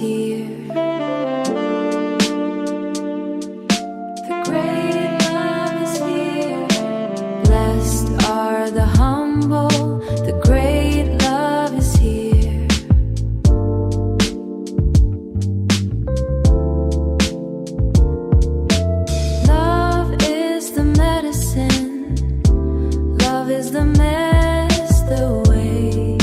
here. The great love is here. Blessed are the humble. The great love is here. Love is the medicine. Love is the mess, the way.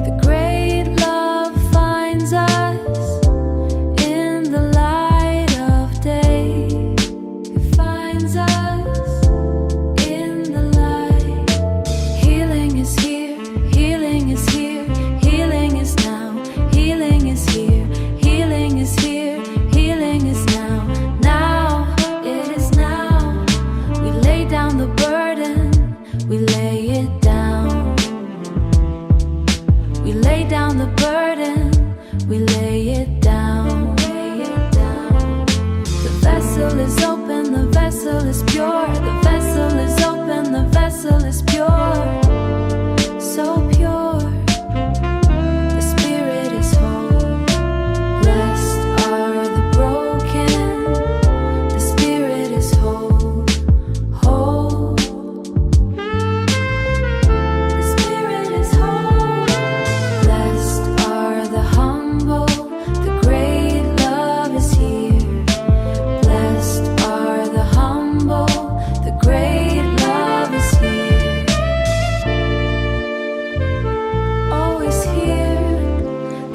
The great love finds us in the light of day. It finds us in the light. Healing is here, healing is here, healing is now. Healing is here, healing is here, healing is now. Now, it is now. We lay down the burden, we lay it down. We lay down the burden, we lay it down. Lay it down. The vessel is open, the vessel is pure. The vessel is open, the vessel is pure. So pure. The spirit is whole. Blessed are the broken. The spirit is whole. Whole. The spirit is whole. Blessed are the humble. The great love is here. Blessed are the humble. The great love is here. Always here.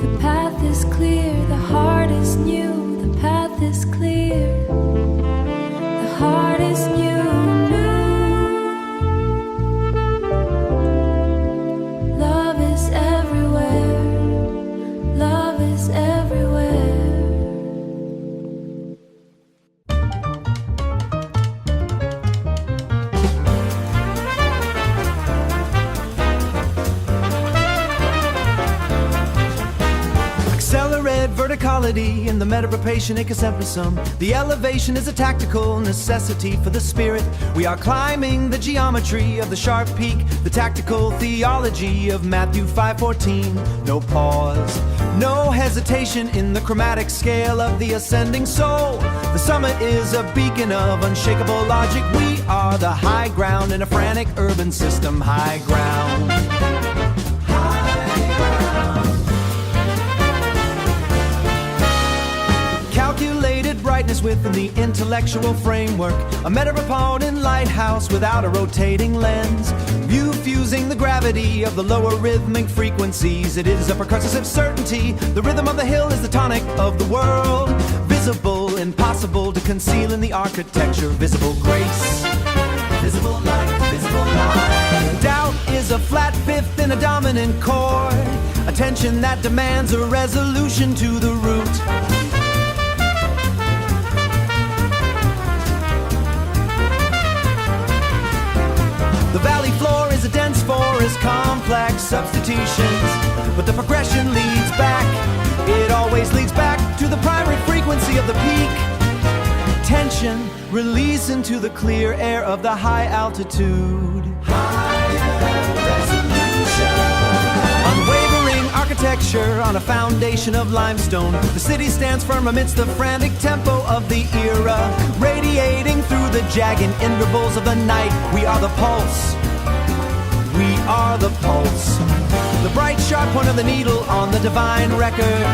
The path is clear. The heart is new. The path is clear. The heart is new. Love is everywhere. Love is everywhere. Accelerate verticality in the meta-repation icosemplism. The elevation is a tactical necessity for the spirit. We are climbing the geometry of the sharp peak, the tactical theology of Matthew 5:14. No pause, no hesitation in the chromatic scale of the ascending soul. The summit is a beacon of unshakable logic. We are the high ground in a frantic urban system. High ground. Calculated brightness within the intellectual framework. A meta-reponent lighthouse without a rotating lens. View fusing the gravity of the lower rhythmic frequencies. It is a percussive certainty. The rhythm of the hill is the tonic of the world. Visible, impossible to conceal in the architecture. Visible grace. Visible light, visible light. Doubt is a flat fifth in a dominant chord. A tension that demands a resolution to the root. The valley floor is a dense forest, complex substitutions. But the progression leads back. It always leads back to the primary frequency of the peak. Tension, release into the clear air of the high altitude. Higher resolution. Unwavering architecture on a foundation of limestone. The city stands firm amidst the frantic tempo of the era. Radiating through the jagged intervals of the night. We are the pulse. We are the pulse. The bright sharp point of the needle on the divine record.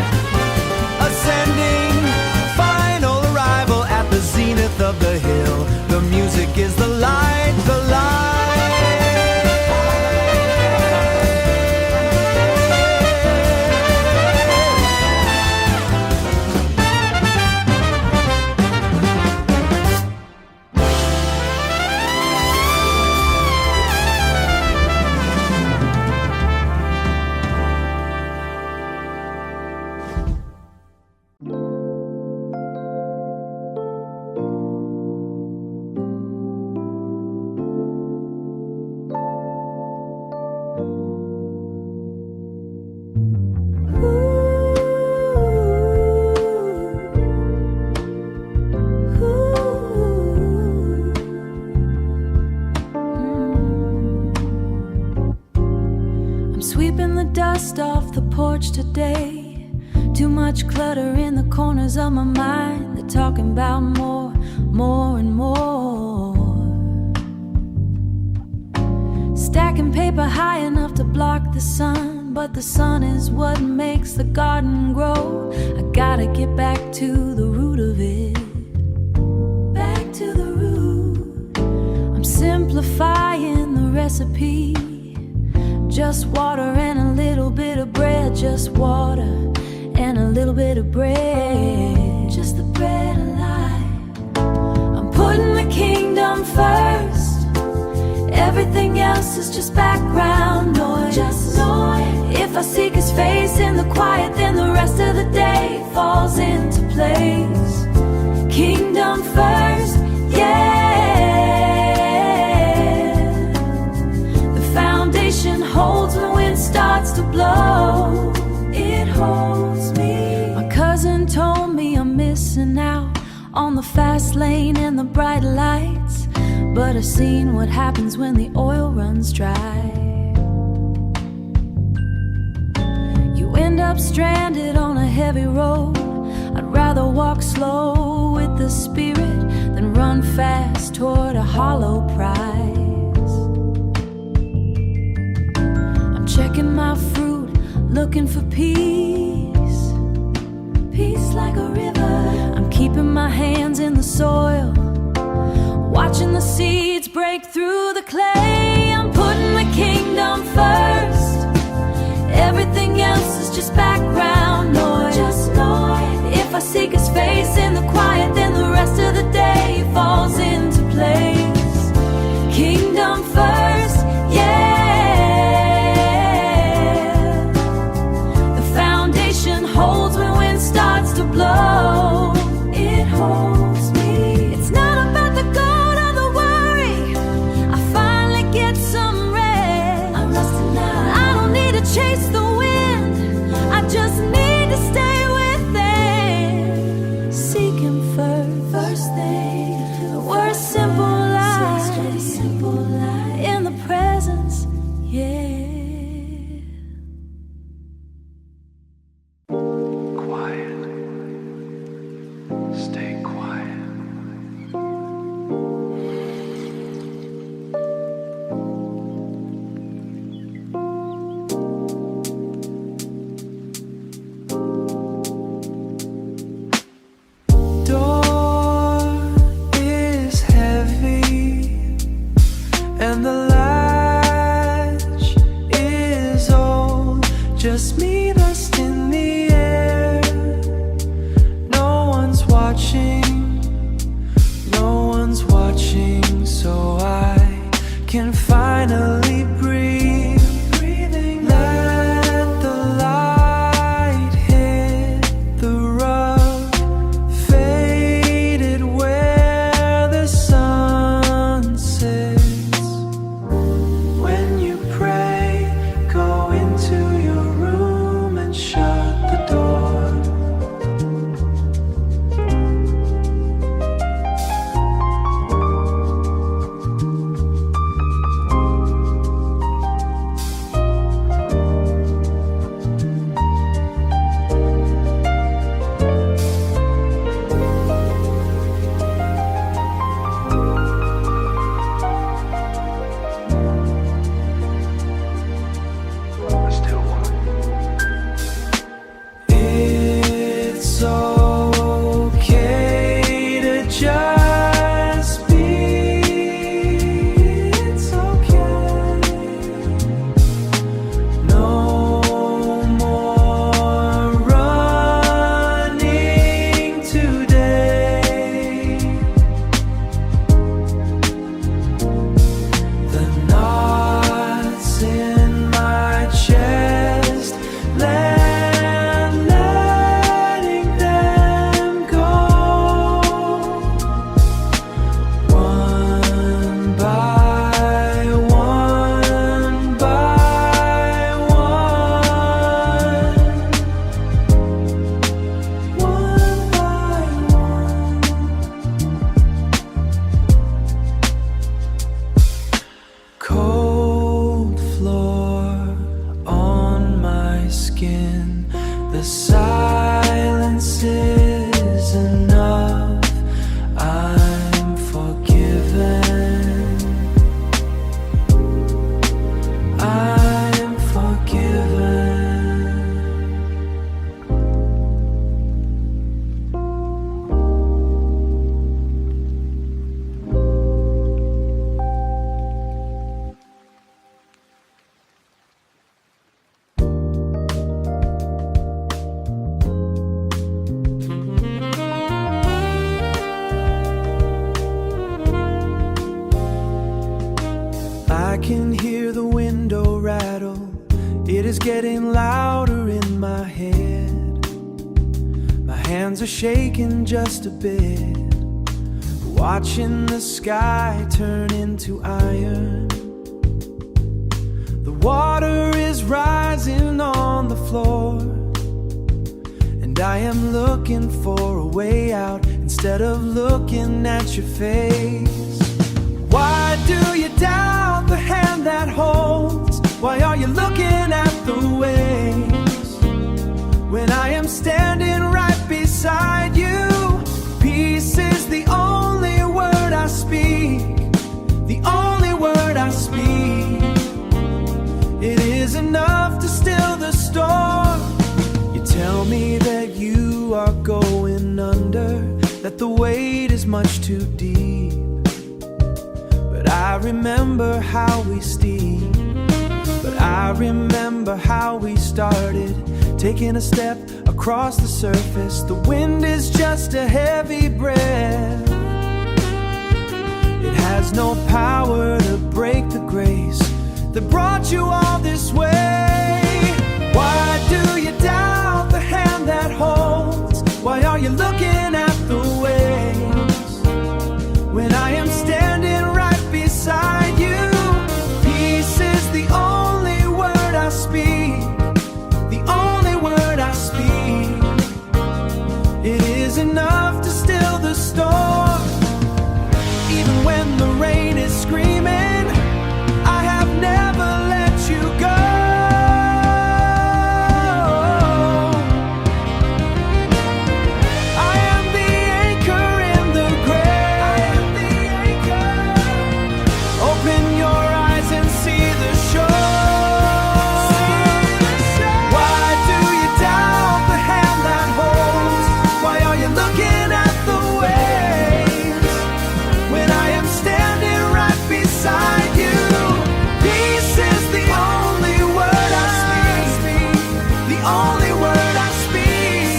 Ascending, final arrival at the zenith of the hill. The music is the light, the light. dust off the porch today. Too much clutter in the corners of my mind. They're talking about more and more. Stacking paper high enough to block the sun, but the sun is what makes the garden grow. I gotta get back to the root of it. Back to the root. I'm simplifying the recipe. Just water and a little bit of bread. Just water and a little bit of bread. Just the bread of life. I'm putting the kingdom first. Everything else is just background noise. Just noise. If I seek His face in the quiet, then the rest of the day falls into place. Kingdom first, yeah. The foundation holds when wind starts to blow. It holds me. My cousin told me I'm missing out on the fast lane and the bright lights, but I've seen what happens when the oil runs dry. You end up stranded on a heavy road. I'd rather walk slow with the Spirit than run fast toward a hollow prize. I'm checking my fruit, looking for peace. Peace like a river. I'm keeping my hands in the soil, watching the seeds break through the clay. I'm putting the kingdom first. Everything else is just background noise. Just noise. If I seek His face in the quiet, then the rest of the day falls into place. Kingdom first, yeah. The foundation holds when wind starts to blow. It holds me. It's not about the gold or the worry. I finally get some rest. I'm resting now. I don't need to chase the wind. I just need to stay within. Seek Him first. is getting louder in my head. My hands are shaking just a bit, watching the sky turn into iron. The water is rising on the floor, and I am looking for a way out instead of looking at your face. Why do you doubt the hand that holds? Why are you looking at the waves when I am standing right beside you? Peace is the only word I speak, the only word I speak. It is enough to still the storm. You tell me that you are going under, that the weight is much too deep. But I remember how we steamed, but I remember how we started, taking a step across the surface. The wind is just a heavy breath. It has no power to break the grace that brought you all this way. Why do you doubt the hand that holds? Why are you looking at the waves when I am standing right beside you? Peace is the only word I speak, the only word I speak. It is enough to still the storm. Even when the rain is screaming, I have never let you go. I am the anchor in the grave. Open your eyes and see the shore. Why do you doubt the hand that holds? Why are you looking at the waves when I am standing right beside you? Peace is the only word I speak, the only word I speak.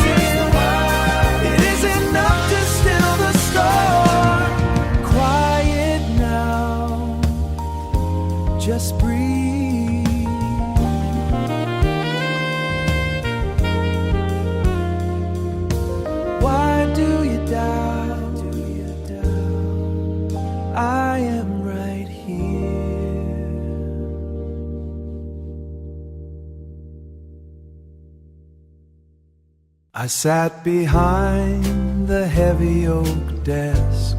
It is enough to still the storm. Quiet now, just breathe. Why do you doubt? I am right here. I sat behind the heavy oak desk,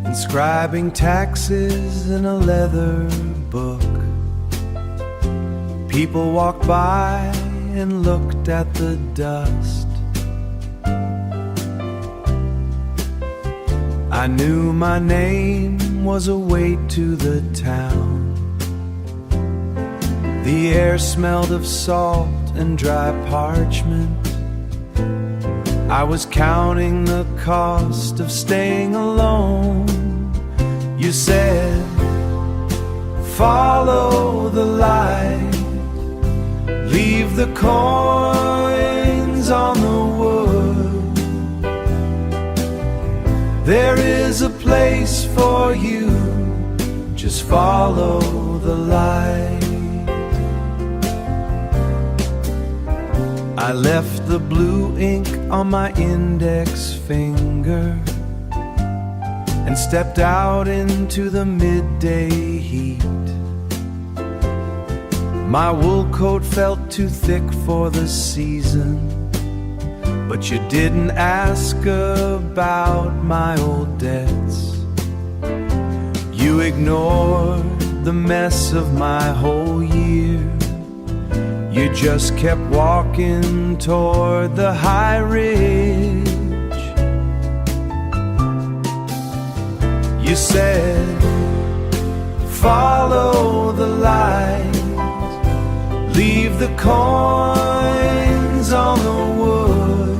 inscribing taxes in a leather book. People walked by and looked at the dust. I knew my name was a weight to the town. The air smelled of salt and dry parchment. I was counting the cost of staying alone. You said, follow the light, leave the coins on the wood. There is a place for you, just follow the light. I left the blue ink on my index finger and stepped out into the midday heat. My wool coat felt too thick for the season, but you didn't ask about my old debts. You ignored the mess of my whole year. You just kept walking toward the high ridge. You said, follow the light, leave the coins on the wood.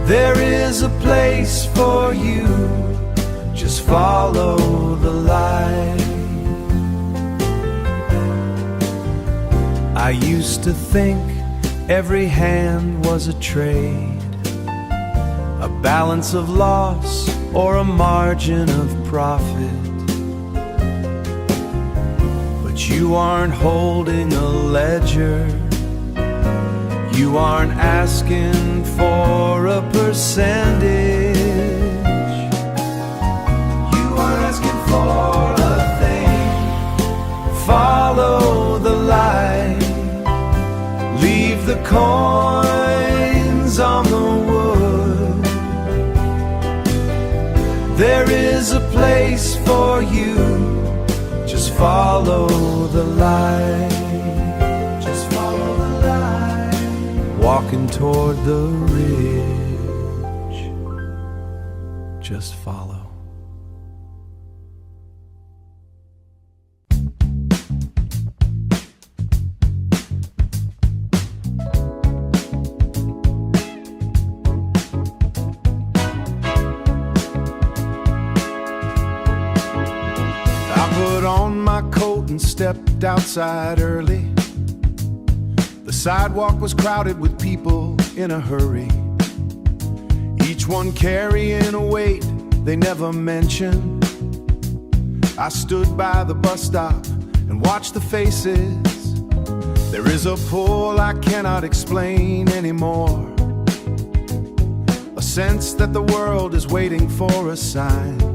There is a place for you, just follow the light. I used to think every hand was a trade, a balance of loss or a margin of profit. But But you aren't holding a ledger. You aren't asking for a percentage. You aren't asking for a thing. Follow the light. Leave the coins on the wood. There is a place for you. Just follow the light. Just follow the light. Walking toward the ridge. Just follow. And stepped outside early. The sidewalk was crowded with people in a hurry, each one carrying a weight they never mentioned. I stood by the bus stop and watched the faces. There is a pull I cannot explain anymore, a sense that the world is waiting for a sign.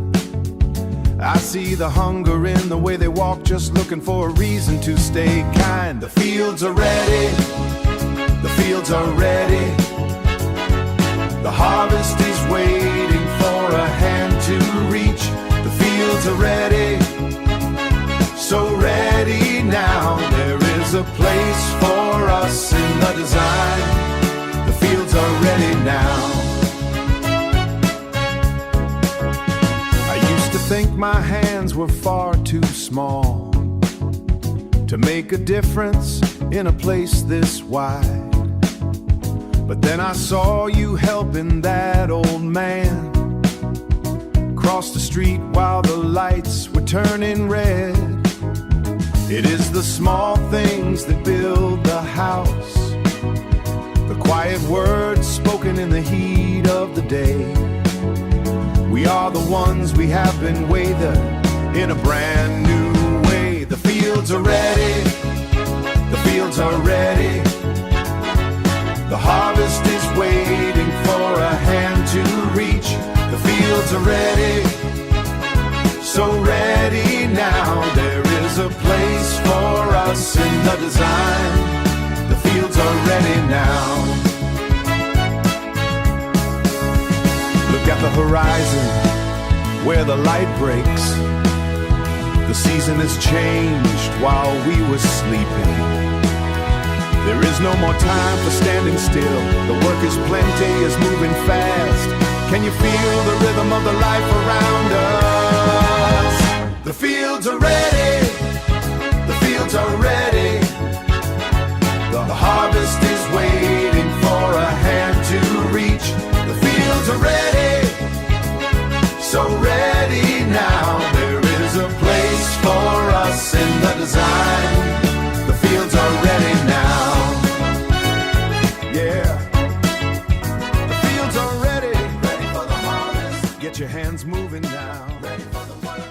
I see the hunger in the way they walk, just looking for a reason to stay kind. The fields are ready, the fields are ready. The harvest is waiting for a hand to reach. The fields are ready, so ready now. There is a place for us in the design. The fields are ready now. Think my hands were far too small to make a difference in a place this wide. But then I saw you helping that old man cross the street while the lights were turning red. It is the small things that build the house, the quiet words spoken in the heat of the day. We are the ones we have been waiting in a brand new way. The fields are ready, the fields are ready. The harvest is waiting for a hand to reach. The fields are ready, so ready now. There is a place for us in the design. The fields are ready now. Look at the horizon where the light breaks. The season has changed while we were sleeping. There is no more time for standing still. The work is plenty, is moving fast. Can you feel the rhythm of the life around us? The fields are ready, the fields are ready. The harvest is waiting for a hand to reach. The fields are ready, so ready now. There is a place for us in the design. The fields are ready now. Yeah. The fields are ready, ready for the harvest. Get your hands moving now. Ready for the work.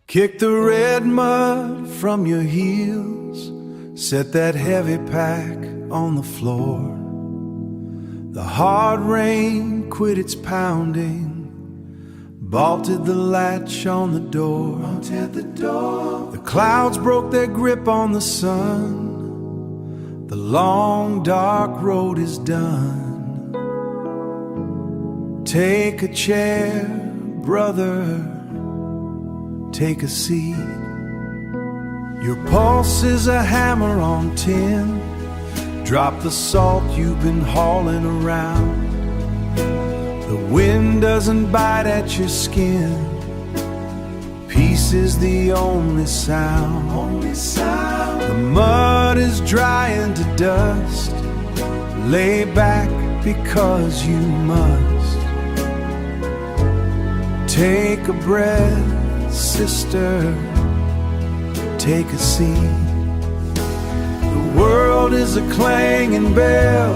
Kick the red mud from your heels. Set that heavy pack on the floor. The hard rain quit its pounding, bolted the latch on the door. The clouds broke their grip on the sun. The long dark road is done. Take a chair, brother, take a seat. Your pulse is a hammer on tin. Drop the salt you've been hauling around. The wind doesn't bite at your skin. Peace is the only sound. The mud is drying to dust. Lay back because you must. Take a breath, sister. Take a seat. The world is a clanging bell,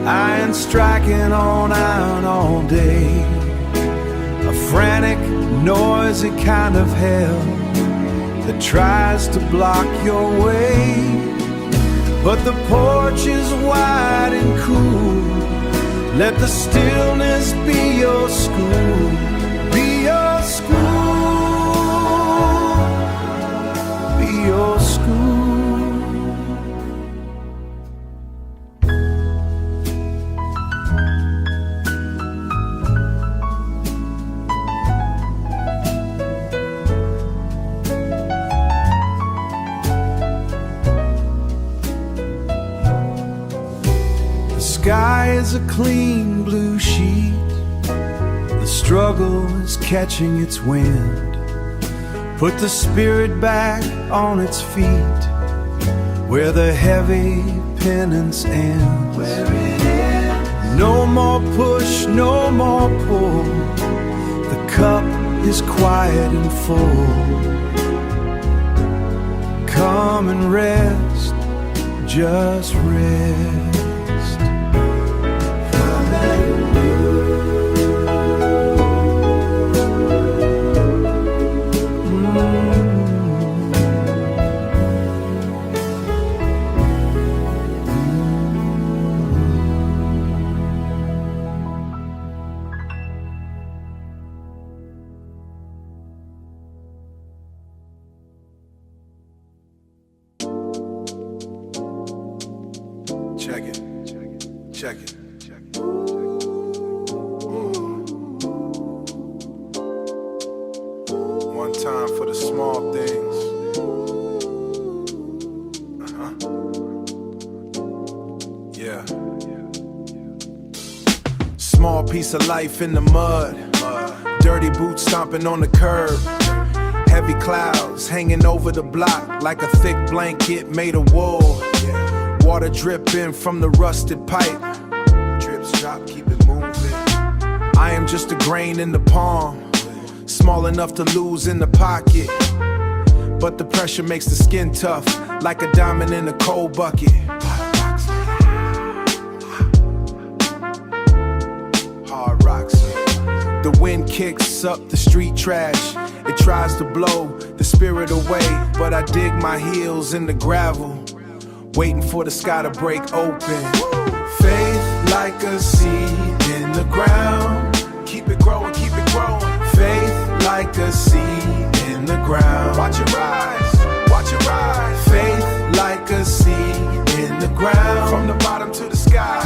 iron striking on iron all day. A frantic noisy kind of hell that tries to block your way. But the porch is wide and cool. Let the stillness be your school. Be your school. Be your school. The sky is a clean blue sheet. The struggle is catching its wind. Put the spirit back on its feet, where the heavy penance ends. Where it ends. No more push, no more pull. The cup is quiet and full. Come and rest, just rest. Check it, check it, check it. One time for the small things. Yeah. Small piece of life in the mud. Dirty boots stomping on the curb. Heavy clouds hanging over the block like a thick blanket made of wool. Water dripping from the rusted pipe. Drips drop, keep it moving. I am just a grain in the palm, small enough to lose in the pocket. But the pressure makes the skin tough, like a diamond in a cold bucket. Hard rocks. The wind kicks up the street trash. It tries to blow the spirit away, but I dig my heels in the gravel, waiting for the sky to break open. Faith like a seed in the ground. Keep it growing, keep it growing. Faith like a seed in the ground. Watch it rise, watch it rise. Faith like a seed in the ground. From the bottom to the sky.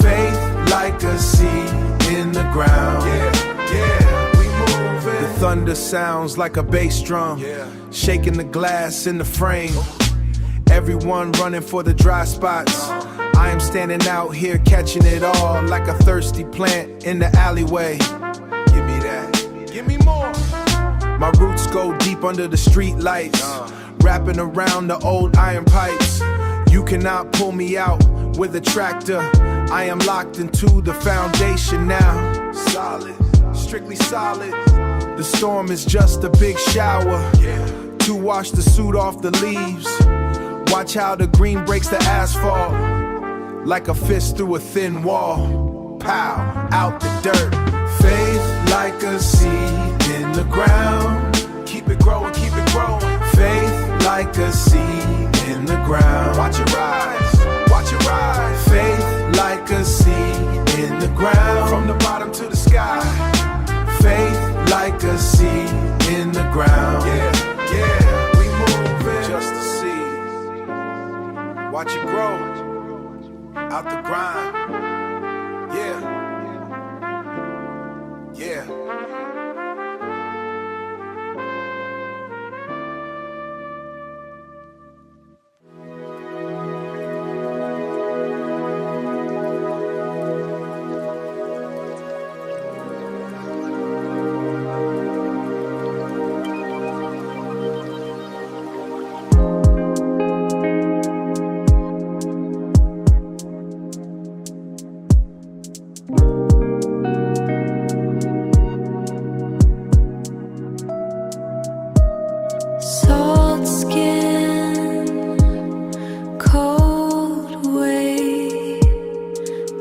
Faith like a seed in the ground. Yeah, yeah, we moving. The thunder sounds like a bass drum, shaking the glass in the frame. Everyone running for the dry spots. I am standing out here catching it all like a thirsty plant in the alleyway. Give me that, give me more. My roots go deep under the street lights, wrapping around the old iron pipes. You cannot pull me out with a tractor. I am locked into the foundation now. Solid, strictly solid. The storm is just a big shower to wash the suit off the leaves. Watch how the green breaks the asphalt like a fist through a thin wall. Pow, out the dirt. Faith like a seed in the ground. Keep it growing, keep it growing. Faith like a seed in the ground. Watch it rise, watch it rise. Faith like a seed in the ground. From the bottom to the sky. Faith like a seed in the ground. Yeah, yeah, we moving. Just a seed. Watch it grow out the grind. Yeah, yeah.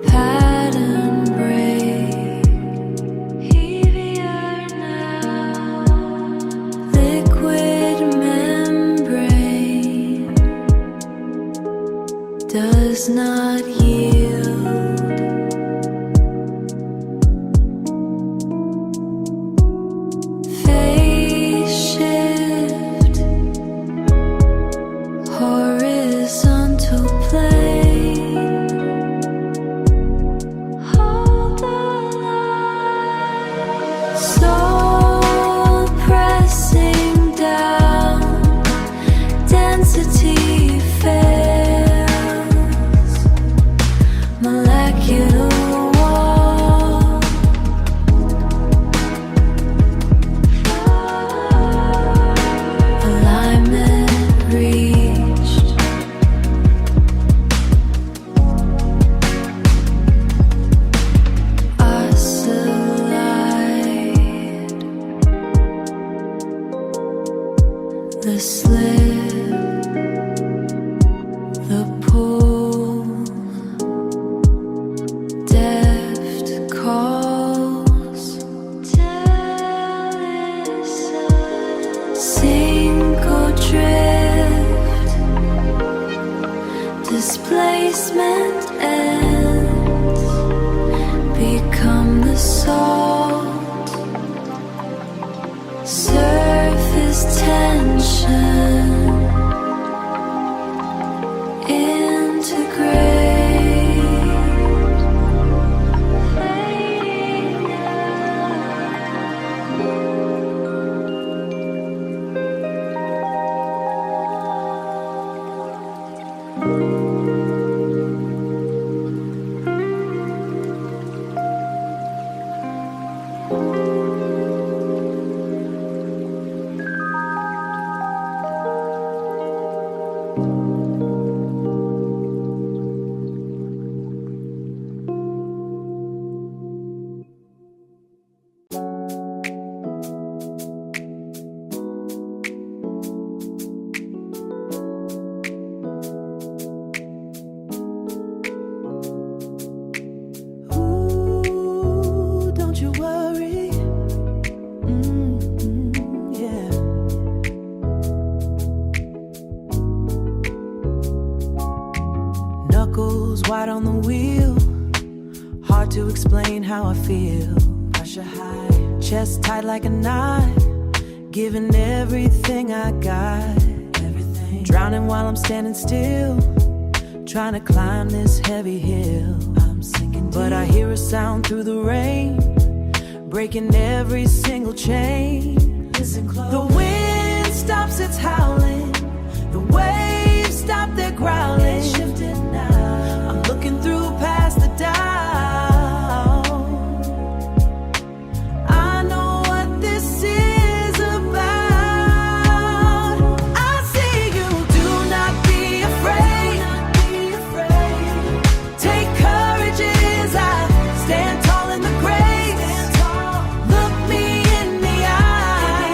Pattern break, heavier now. molecular wall. Alignment reached. Us allied. The slip, the pull, deft calls, sink or drift, displacement ends, become the salt, surface tension. White on the wheel, hard to explain how I feel. Pressure high, chest tight like a knife, giving everything I got. Everything. Drowning while I'm standing still, trying to climb this heavy hill. I'm sinking deep, but I hear a sound through the rain, breaking every single chain. Listen close. The wind stops its howling, the waves stop their growling. It's shifting now. I'm looking through past the doubt. I know what this is about. I see you. Do not be afraid. Take courage as I stand tall in the grave. Look me in the eye.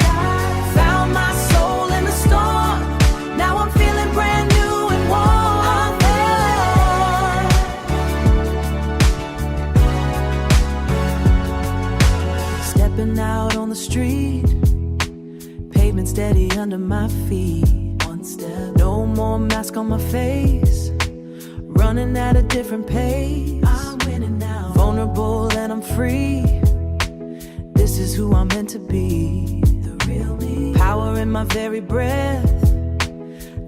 Found my soul in the storm. Now I'm feeling brand new and warm. Stepping out on the street, pavement steady under my feet. One step, no more mask on my face, running at a different pace. I'm winning now, vulnerable and I'm free. This is who I'm meant to be, the real me. Power in my very breath,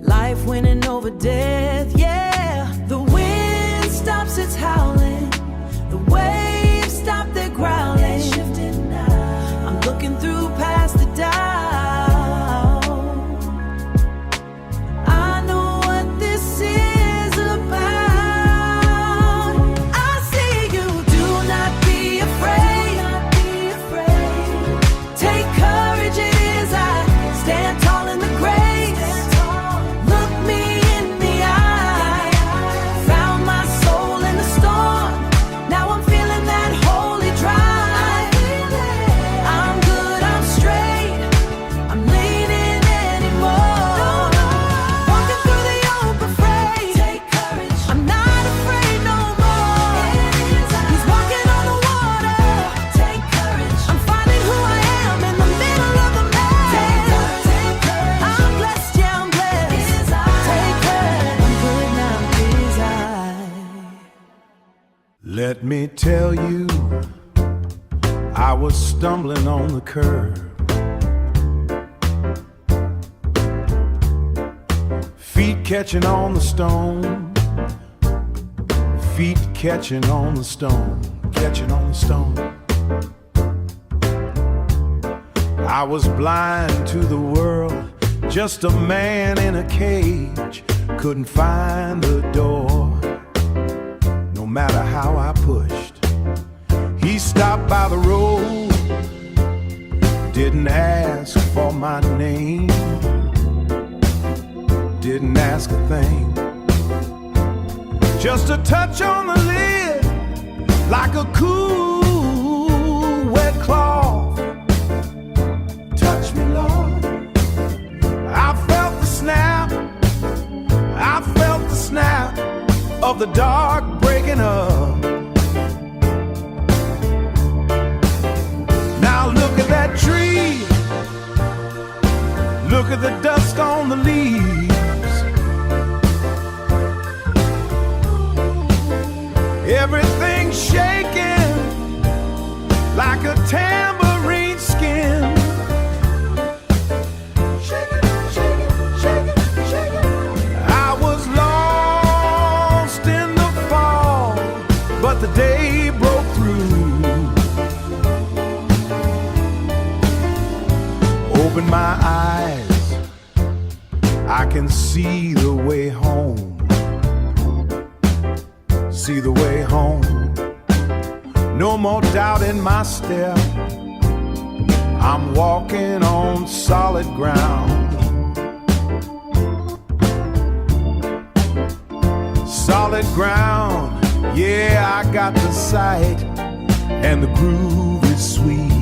life winning over death. Yeah, the wind stops its howling, the waves stop their growling. It's shifting now. I'm looking through past the doubt. I know what this is about. I see you. Do not be afraid. Take courage as I stand tall in the grave. Look me in the eye. Found my soul in the storm. Now I'm feeling that holy drive. I'm good, I'm straight. I'm leaning anymore. Walking through the open freight. Take courage. I'm not afraid no more. He's walking on the water. Take courage. I'm finding who I am in the middle of the mess. Take courage. I'm blessed, yeah, I'm blessed. Take courage. I'm good now, his eye. Let me tell you, I was stumbling on the curb, feet catching on the stone, feet catching on the stone, catching on the stone. I was blind to the world, just a man in a cage, couldn't find the door. No matter how I pushed. He stopped by the road, didn't ask for my name, didn't ask a thing. Just a touch on the lid, like a cool wet cloth. Touch me, Lord. I felt the snap, I felt the snap of the dark breaking up. Now look at that tree, look at the dust on the leaves. Everything's shaking like a tambourine skin. Shake it, shake it, shake it, shake it. I was lost in the fall, but the day broke through. Open my eyes, I can see the way home. See the way home. No more doubt in my step. I'm walking on solid ground. Solid ground. Yeah, I got the sight, and the groove is sweet.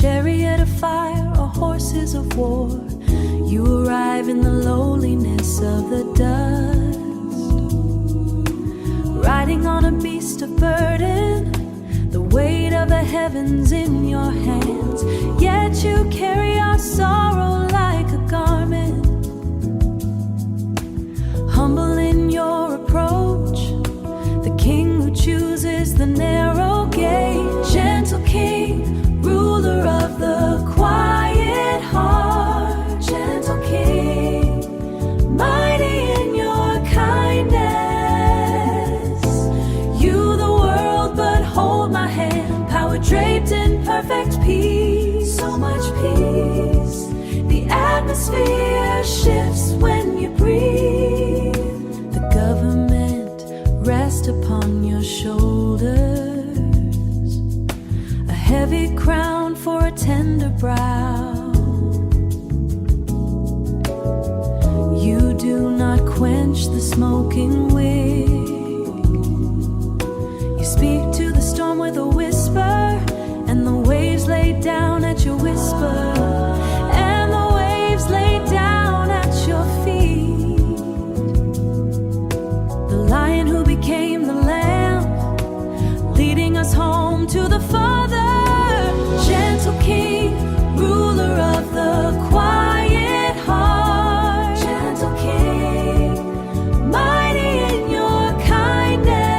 Chariot of fire or horses of war, you arrive in the lowliness of the dust, riding on a beast of burden, the weight of the heavens in your hands. Yet you carry our sorrow like a garment, humble in your approach, the king who chooses the narrow gate, gentle king, ruler of the quiet heart, gentle king, mighty in your kindness. You the world, but hold my hand, power draped in perfect peace, so much peace. The atmosphere shifts when you breathe. The government rests upon your shoulders, a heavy crown for a tender brow. You do not quench the smoking wick. You speak to the storm with a whisper, and the waves lay down at your whisper, and the waves lay down at your feet. The lion who became the lamb, leading us home to the Father, gentle king, ruler of the quiet heart, gentle king, mighty in your kindness.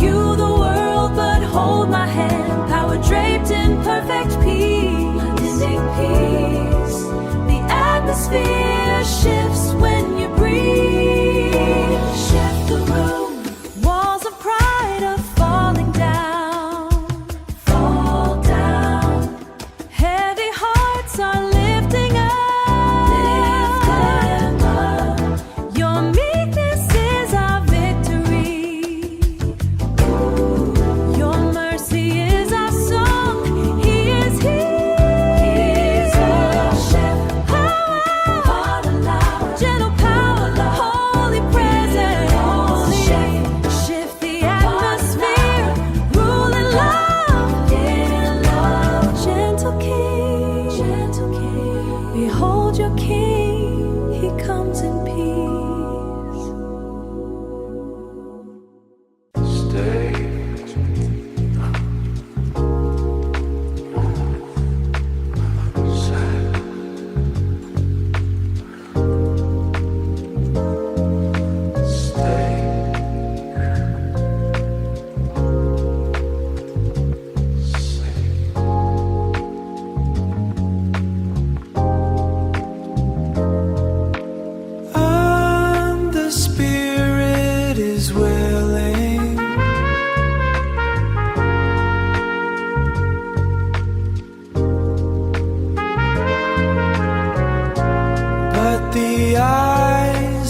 You the world, but hold my hand, power draped in perfect peace, unending peace. The atmosphere shifts when you breathe. Shift the room, walls of pride are falling down, fall down. Heavy hearts are lifting up, your meekness is our victory. Your mercy is our song. He is here. He is our shepherd.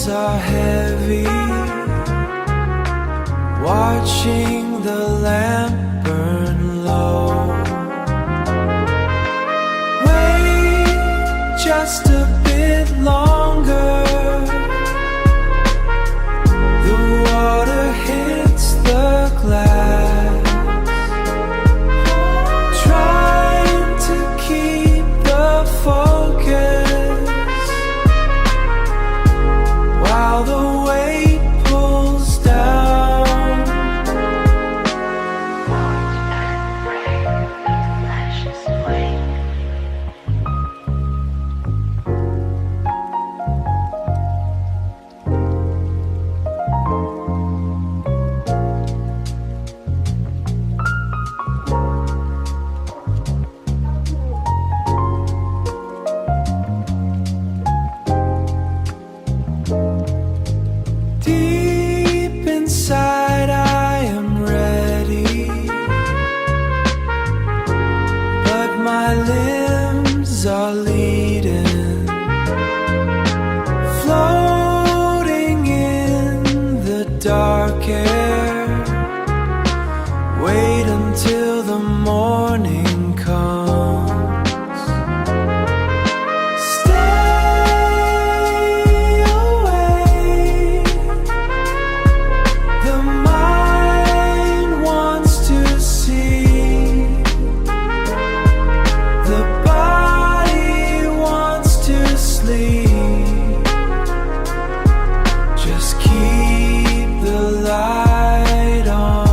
eyes are heavy, watching the lamp burn low. Wait just a bit longer. The water hits the glass, trying to keep the focus while the weight pulls down. Deep inside I am ready, but my limbs are leading, floating in the dark air. Wait until the morning comes. Stay awake. The mind wants to see, the body wants to sleep. Just keep the light on.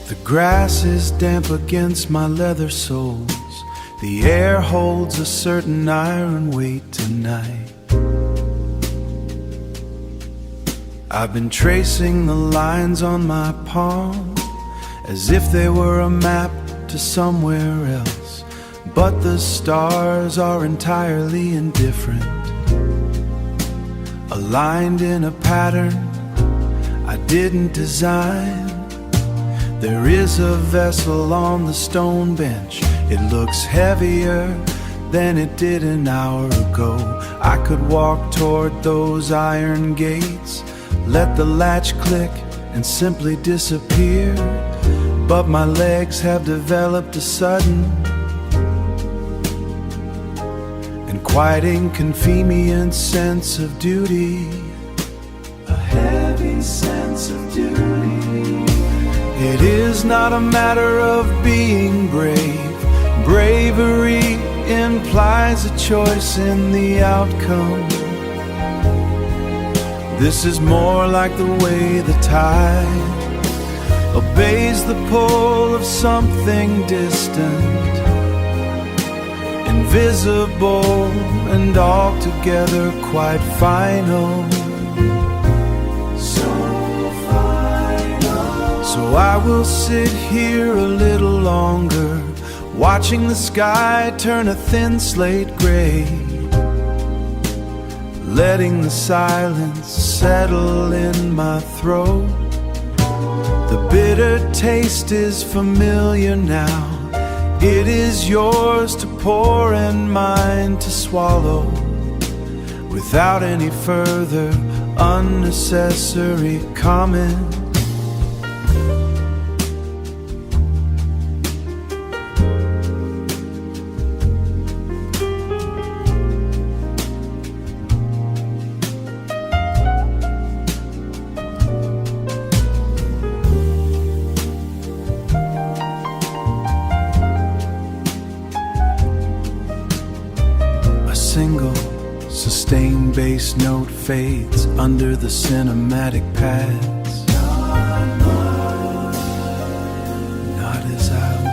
The grass is damp against my leather soles. The air holds a certain iron weight tonight. I've been tracing the lines on my palm as if they were a map to somewhere else, but the stars are entirely indifferent, aligned in a pattern I didn't design. There is a vessel on the stone bench. It looks heavier than it did an hour ago. I could walk toward those iron gates, let the latch click and simply disappear. But my legs have developed a sudden and quite inconvenient sense of duty, a heavy sense of duty. It is not a matter of being brave. Bravery implies a choice in the outcome. This is more like the way the tide obeys the pull of something distant, invisible and altogether quite final. So I will sit here a little longer, watching the sky turn a thin slate gray, letting the silence settle in my throat. The bitter taste is familiar now. It is yours to pour and mine to swallow, without any further unnecessary comment. Single sustained bass note fades under the cinematic pads. not as I will.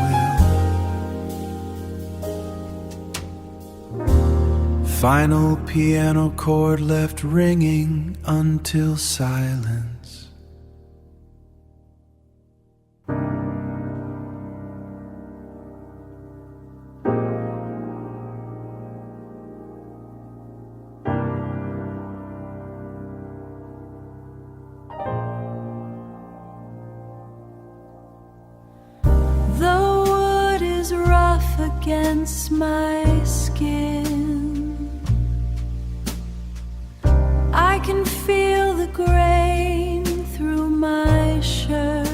Final piano chord left ringing until silence. Against my skin, I can feel the grain through my shirt.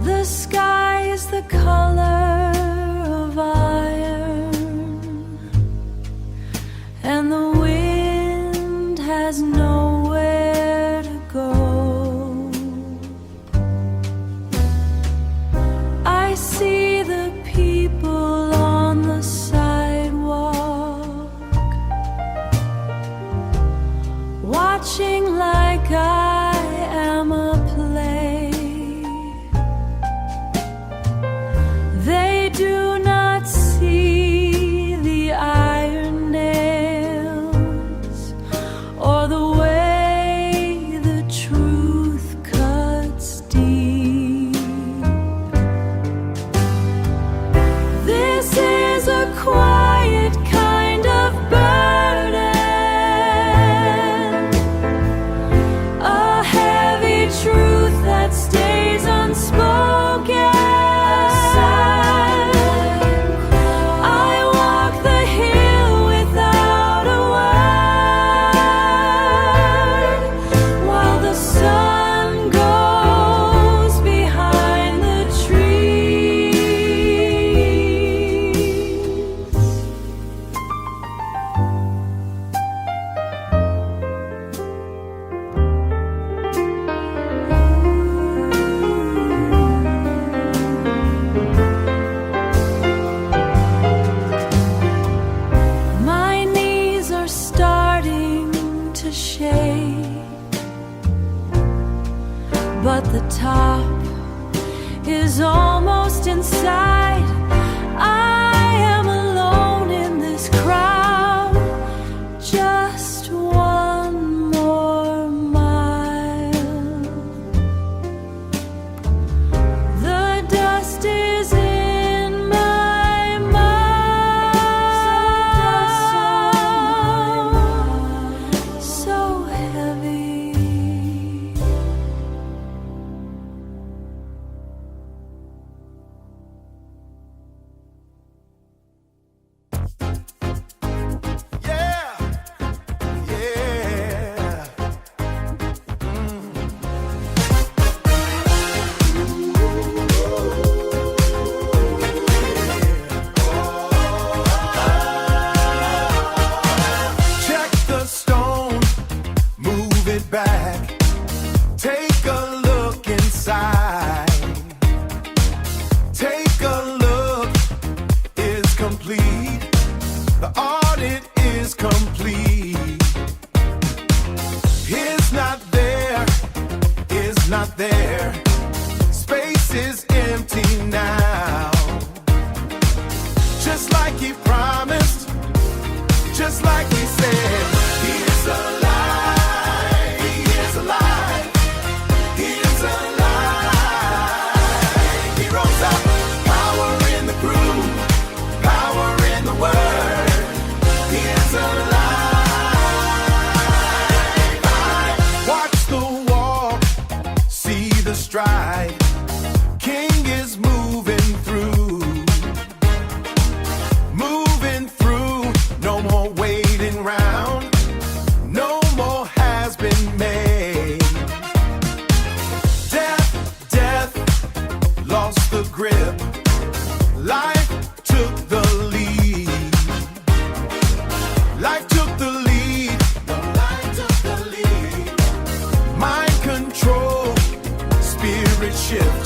The sky is the color of iron, and the wind has nowhere to go. I see the people on the sidewalk, watching like I am a play. They do not see the iron nails or the way the truth cuts deep. This is a quiet kind of burden, a heavy truth that stays unspoken. I walk the hill without a word, while the sun goes behind the trees. My knees are starting to shake, but the top is almost inside. I am alone in this crowd, just one more mile. The dust is in my mouth, so heavy. Yeah, yeah. Check the stone, move it back. Take a look inside. Take a look, it's complete. The audit is complete. Is not there, is not there. Space is empty now. Just like he promised, just like he said. He is alive, he is alive, he is alive. He rose up, power in the groove, power in the word. He is alive. Watch the walk, see the stride. King is moving through, no more waiting round, no more has been made. Death lost the grip, life took the lead. Life took the lead, life took the lead. Mind control, spirit shift.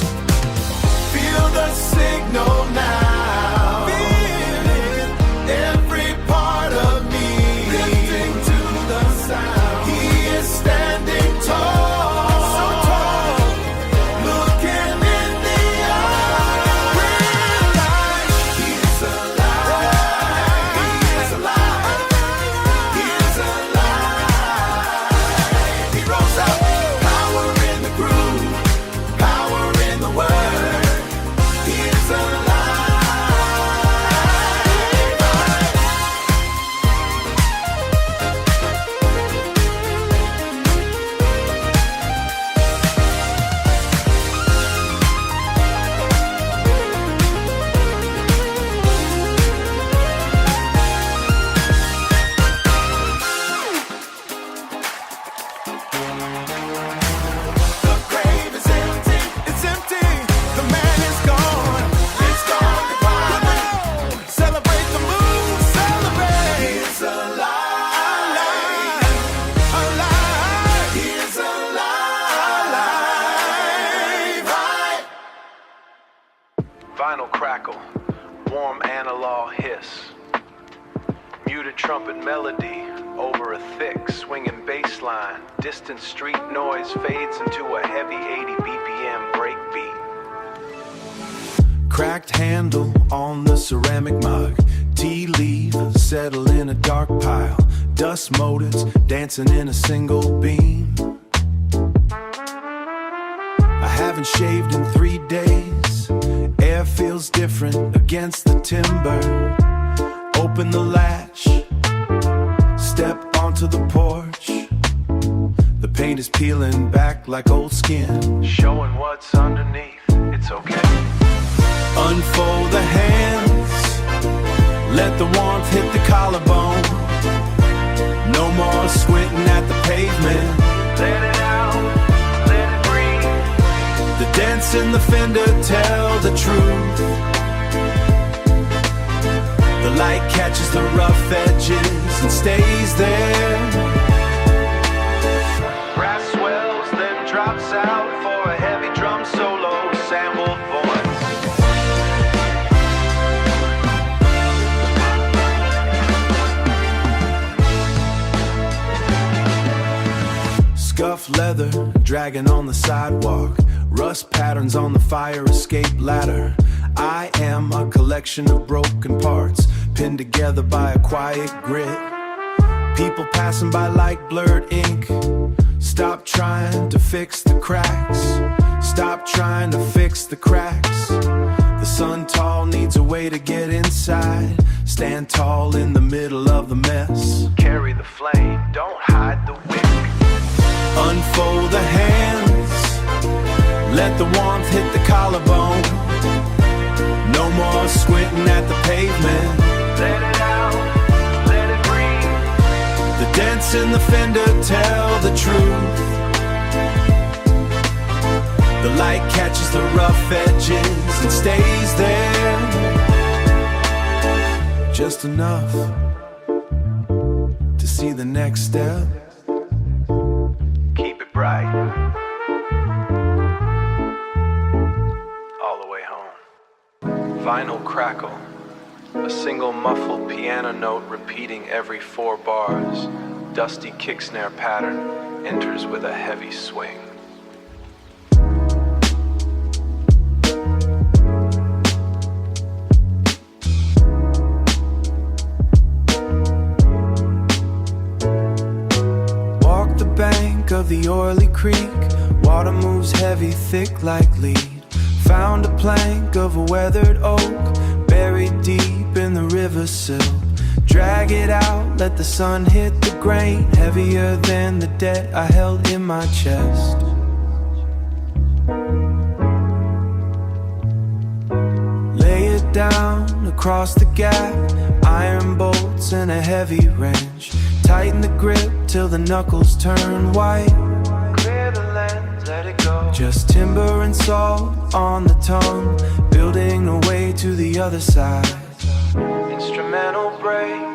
Feel the signal now. Feel it, every part of me lifting to the sound. He is standing tall, so tall. crackle, warm analog hiss, muted trumpet melody over a thick swinging bass line. Distant street noise fades into a heavy 80 BPM breakbeat. Cracked handle on the ceramic mug, tea leaf settle in a dark pile, dust motors dancing in a single beam. I haven't shaved in 3 days, air feels different against the timber. Open the latch, step onto the porch. The paint is peeling back like old skin, showing what's underneath, it's okay. Unfold the hands, let the warmth hit the collarbone. No more squinting at the pavement. Let it out, let it breathe. The dents in the fender tell the truth. The light catches the rough edges and stays there. Brass swells, then drops out for a heavy drum solo, sampled voice. Scuffed leather dragging on the sidewalk, rust patterns on the fire escape ladder. I am a collection of broken parts, pinned together by a quiet grit. People passing by like blurred ink. Stop trying to fix the cracks. Stop trying to fix the cracks. The sun tall needs a way to get inside. Stand tall in the middle of the mess. Carry the flame, don't hide the wick. Unfold the hands, let the warmth hit the collarbone. No more squinting at the pavement. Let it out, let it breathe. The dents in the fender tell the truth. The light catches the rough edges and stays there. Just enough to see the next step. Keep it bright. All the way home. Vinyl crackle. A single muffled piano note repeating every 4 bars. Dusty kick snare pattern enters with a heavy swing. Walk the bank of the oily creek. Water moves heavy, thick like lead. Found a plank of a weathered oak, buried deep in the river sill. Drag it out, let the sun hit the grain. Heavier than the debt I held in my chest. Lay it down across the gap. Iron bolts and a heavy wrench. Tighten the grip till the knuckles turn white. Clear the lens, let it go. Just timber and salt on the tongue, building a way to the other side. Instrumental break.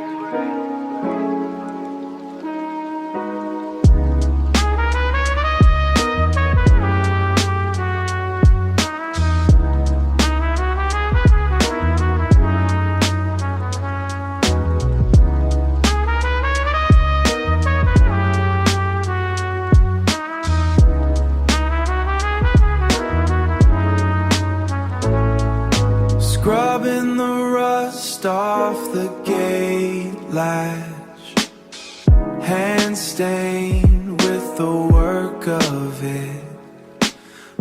Scrubbing the rust off the gate latch, hand stained with the work of it.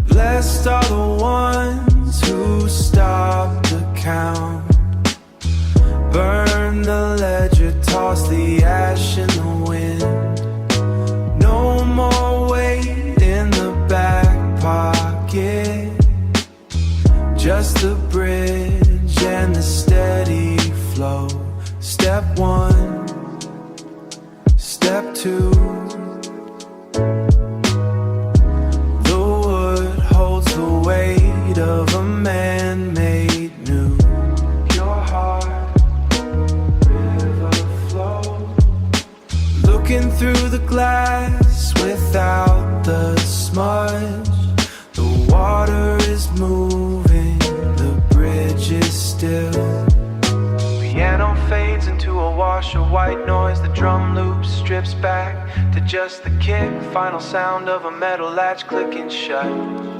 Blessed are the ones who stop the count. Burn the ledger, toss the ash in the wind. No more weight in the back pocket. Just the bridge and the steady flow. Step 1, step 2. The wood holds the weight white noise, the drum loop strips back to just the kick. Final sound of a metal latch clicking shut.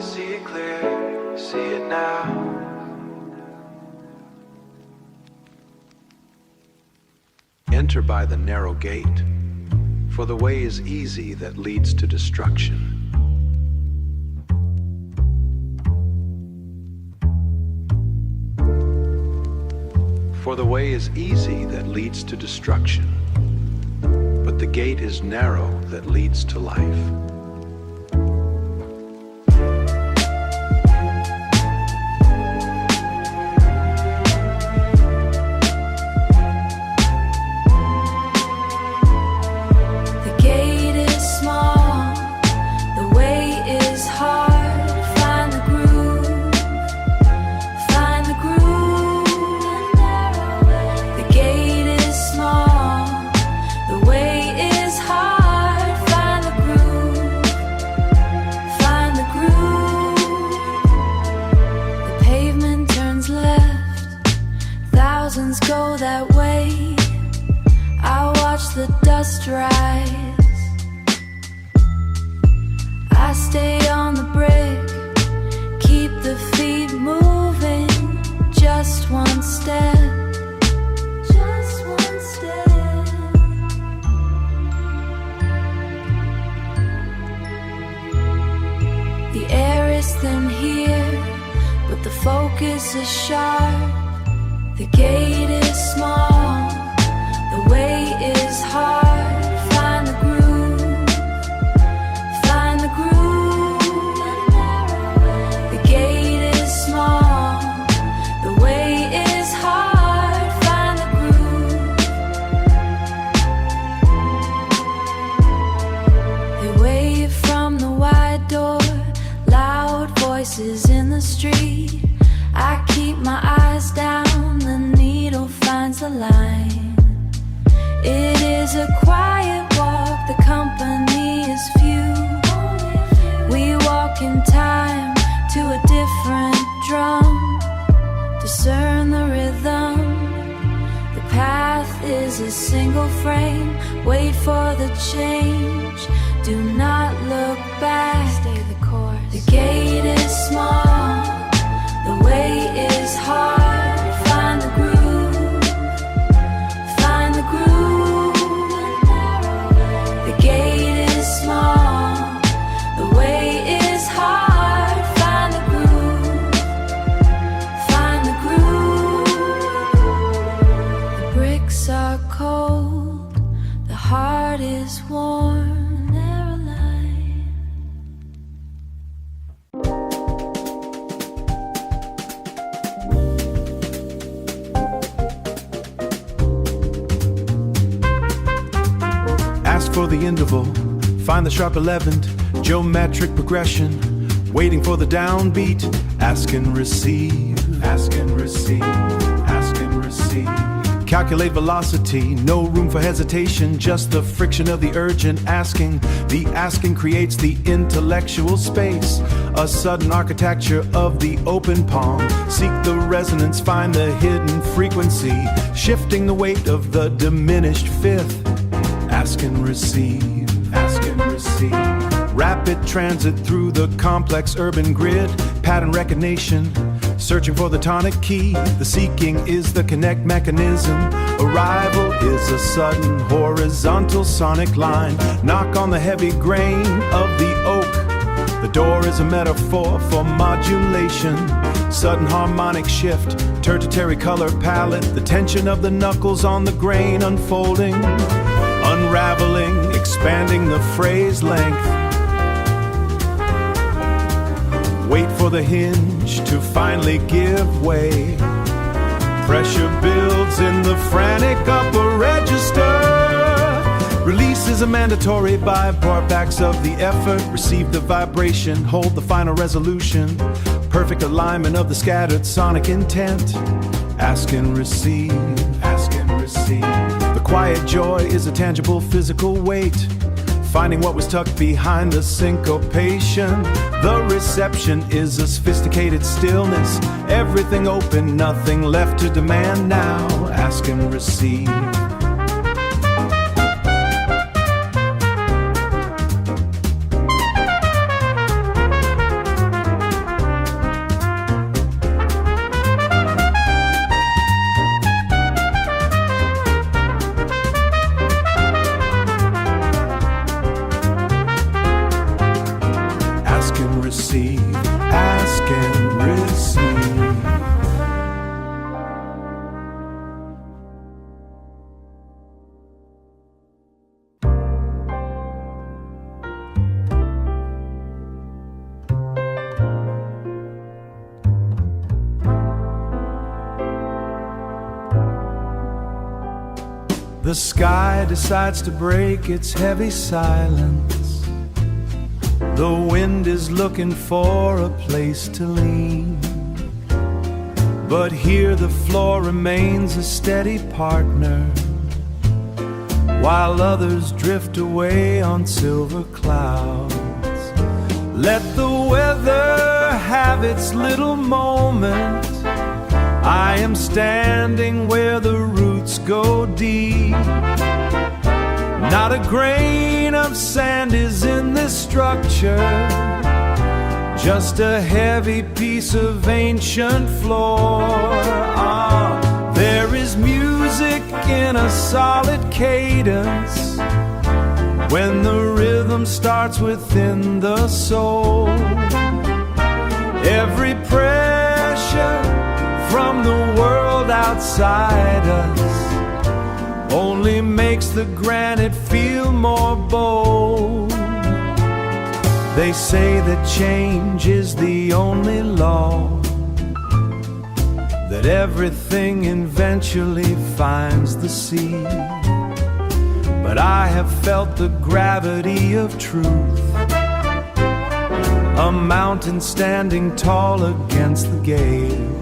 See it clear, see it now. Enter by the narrow gate, for the way is easy that leads to destruction. For the way is easy that leads to destruction, but the gate is narrow that leads to life. Go that way, I watch the dust rise. I stay on the brick, keep the feet moving. Just one step, just one step. The air is thin here, but the focus is sharp. The gate is small, the way is hard. Find the groove, find the groove. The gate is small, the way is hard. Find the groove. They wave from the wide door, loud voices in the street. I keep my eyes down, the needle finds the line. It is a quiet walk, the company is few. We walk in time to a different drum, discern the rhythm. The path is a single frame, wait for the change. Do not look back, stay the course. The gate is small, the way is hard. Find the groove, find the groove. The gate is small, the way is hard. Find the groove, find the groove. The bricks are cold, the heart is warm. For the interval, find the sharp 11th, geometric progression, waiting for the downbeat. Ask and receive, ask and receive, ask and receive. Calculate velocity, no room for hesitation, just the friction of the urgent asking. The asking creates the intellectual space, a sudden architecture of the open palm. Seek the resonance, find the hidden frequency, shifting the weight of the diminished fifth. Ask and receive, ask and receive. Rapid transit through the complex urban grid, pattern recognition, searching for the tonic key. The seeking is the connect mechanism. Arrival is a sudden horizontal sonic line. Knock on the heavy grain of the oak. The door is a metaphor for modulation. Sudden harmonic shift, tertiary color palette. The tension of the knuckles on the grain unfolding, unraveling, expanding the phrase length. Wait for the hinge to finally give way. Pressure builds in the frantic upper register. Release is a mandatory bypass of the effort. Receive the vibration, hold the final resolution. Perfect alignment of the scattered sonic intent. Ask and receive, ask and receive. The quiet joy is a tangible physical weight, finding what was tucked behind the syncopation. The reception is a sophisticated stillness, everything open, nothing left to demand now. Ask and receive, receive, ask and receive. The sky decides to break its heavy silence. The wind is looking for a place to lean, but here the floor remains a steady partner, while others drift away on silver clouds. Let the weather have its little moment. I am standing where the roots go deep. Not a grain of sand is in this structure, just a heavy piece of ancient floor. There is music in a solid cadence when the rhythm starts within the soul. Every pressure from the world outside us only makes the granite feel more bold. They say that change is the only law, that everything eventually finds the sea. But I have felt the gravity of truth, a mountain standing tall against the gale.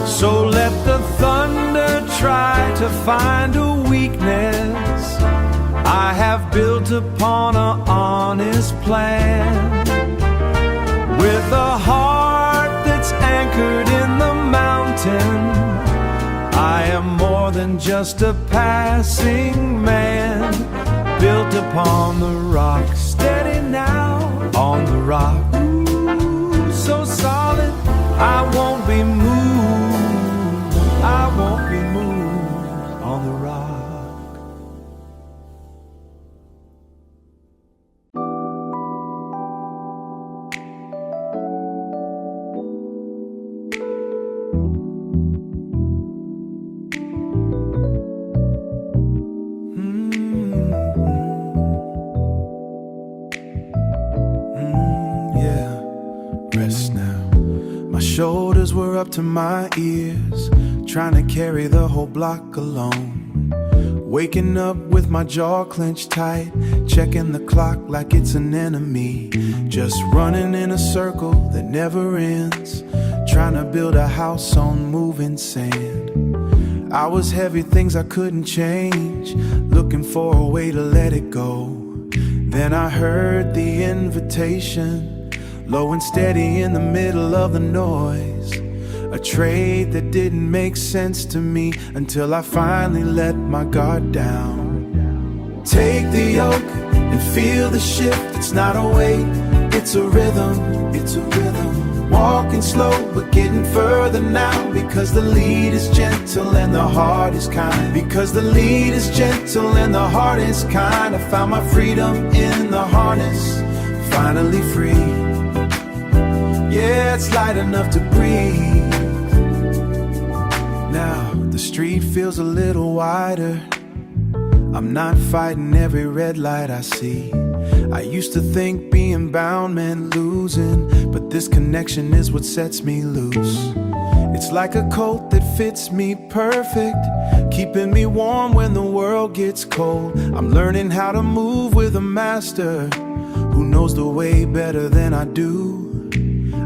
So let the thunder try to find a weakness. I have built upon an honest plan, with a heart that's anchored in the mountain. I am more than just a passing man, built upon the rock, steady now on the rock. Ooh, so solid, I won't be moved. I won't be moved on the rock. Yeah, rest now. My shoulders were up to my ears, trying to carry the whole block alone. Waking up with my jaw clenched tight, checking the clock like it's an enemy. Just running in a circle that never ends, trying to build a house on moving sand. I was heavy, things I couldn't change, looking for a way to let it go. Then I heard the invitation, low and steady in the middle of the noise. A trade that didn't make sense to me until I finally let my guard down. Take the yoke and feel the shift. It's not a weight, it's a rhythm. It's a rhythm. Walking slow but getting further now, because the lead is gentle and the heart is kind. Because the lead is gentle and the heart is kind. I found my freedom in the harness, finally free. Yeah, it's light enough to breathe. Now the street feels a little wider. I'm not fighting every red light I see. I used to think being bound meant losing, but this connection is what sets me loose. It's like a coat that fits me perfect, keeping me warm when the world gets cold. I'm learning how to move with a master who knows the way better than I do.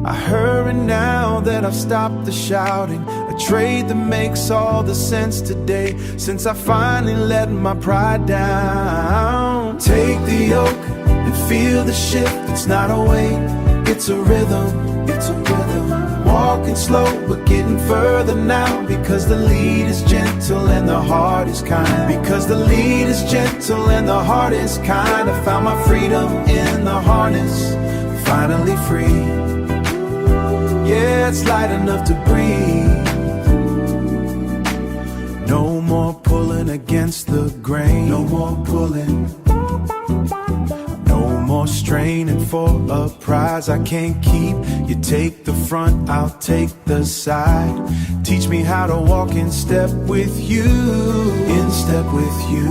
I hurry now that I've stopped the shouting, a trade that makes all the sense today, since I finally let my pride down. Take the yoke and feel the shift. It's not a weight, it's a rhythm. It's a rhythm. Walking slow but getting further now, because the lead is gentle and the heart is kind. Because the lead is gentle and the heart is kind. I found my freedom in the harness, finally free. Yeah, it's light enough to breathe. No more pulling against the grain. No more pulling. No more straining for a prize I can't keep. You take the front, I'll take the side. Teach me how to walk in step with you. In step with you.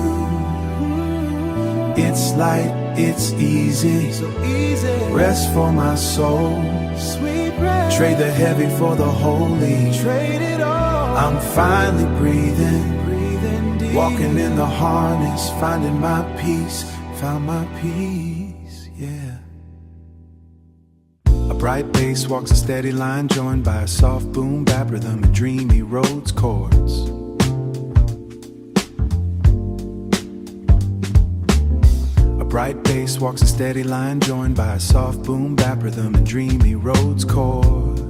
It's light, it's easy. So easy. Rest for my soul. Sweet rest. Trade the heavy for the holy. Trade it all. I'm finally breathing. Breathing deep. Walking in the harness, finding my peace. Found my peace, yeah. A bright bass walks a steady line, joined by a soft boom bap rhythm and dreamy Rhodes chords. A bright bass walks a steady line, joined by a soft boom bap rhythm and dreamy Rhodes chords.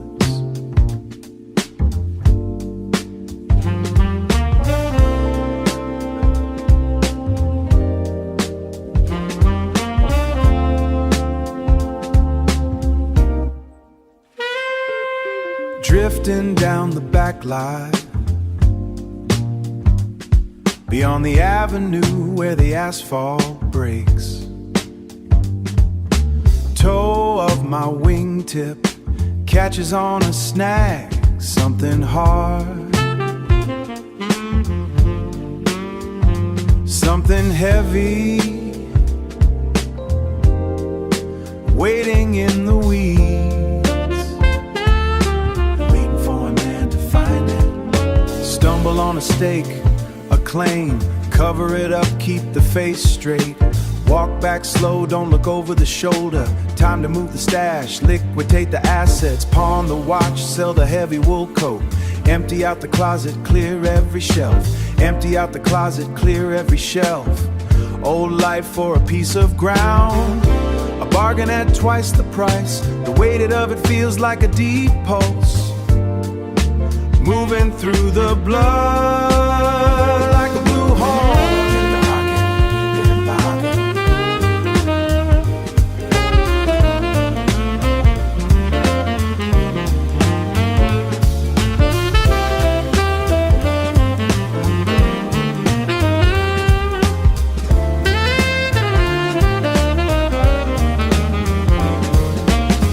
Drifting down the back lot, beyond the avenue where the asphalt breaks. Toe of my wingtip catches on a snag, something hard, something heavy, waiting in the weeds. Stumble on a stake, a claim, cover it up, keep the face straight. Walk back slow, don't look over the shoulder. Time to move the stash, liquidate the assets. Pawn the watch, sell the heavy wool coat. Empty out the closet, clear every shelf. Empty out the closet, clear every shelf. Old life for a piece of ground, a bargain at twice the price. The weight of it feels like a deep pulse, moving through the blood like a blue hole in the pocket, in the pocket.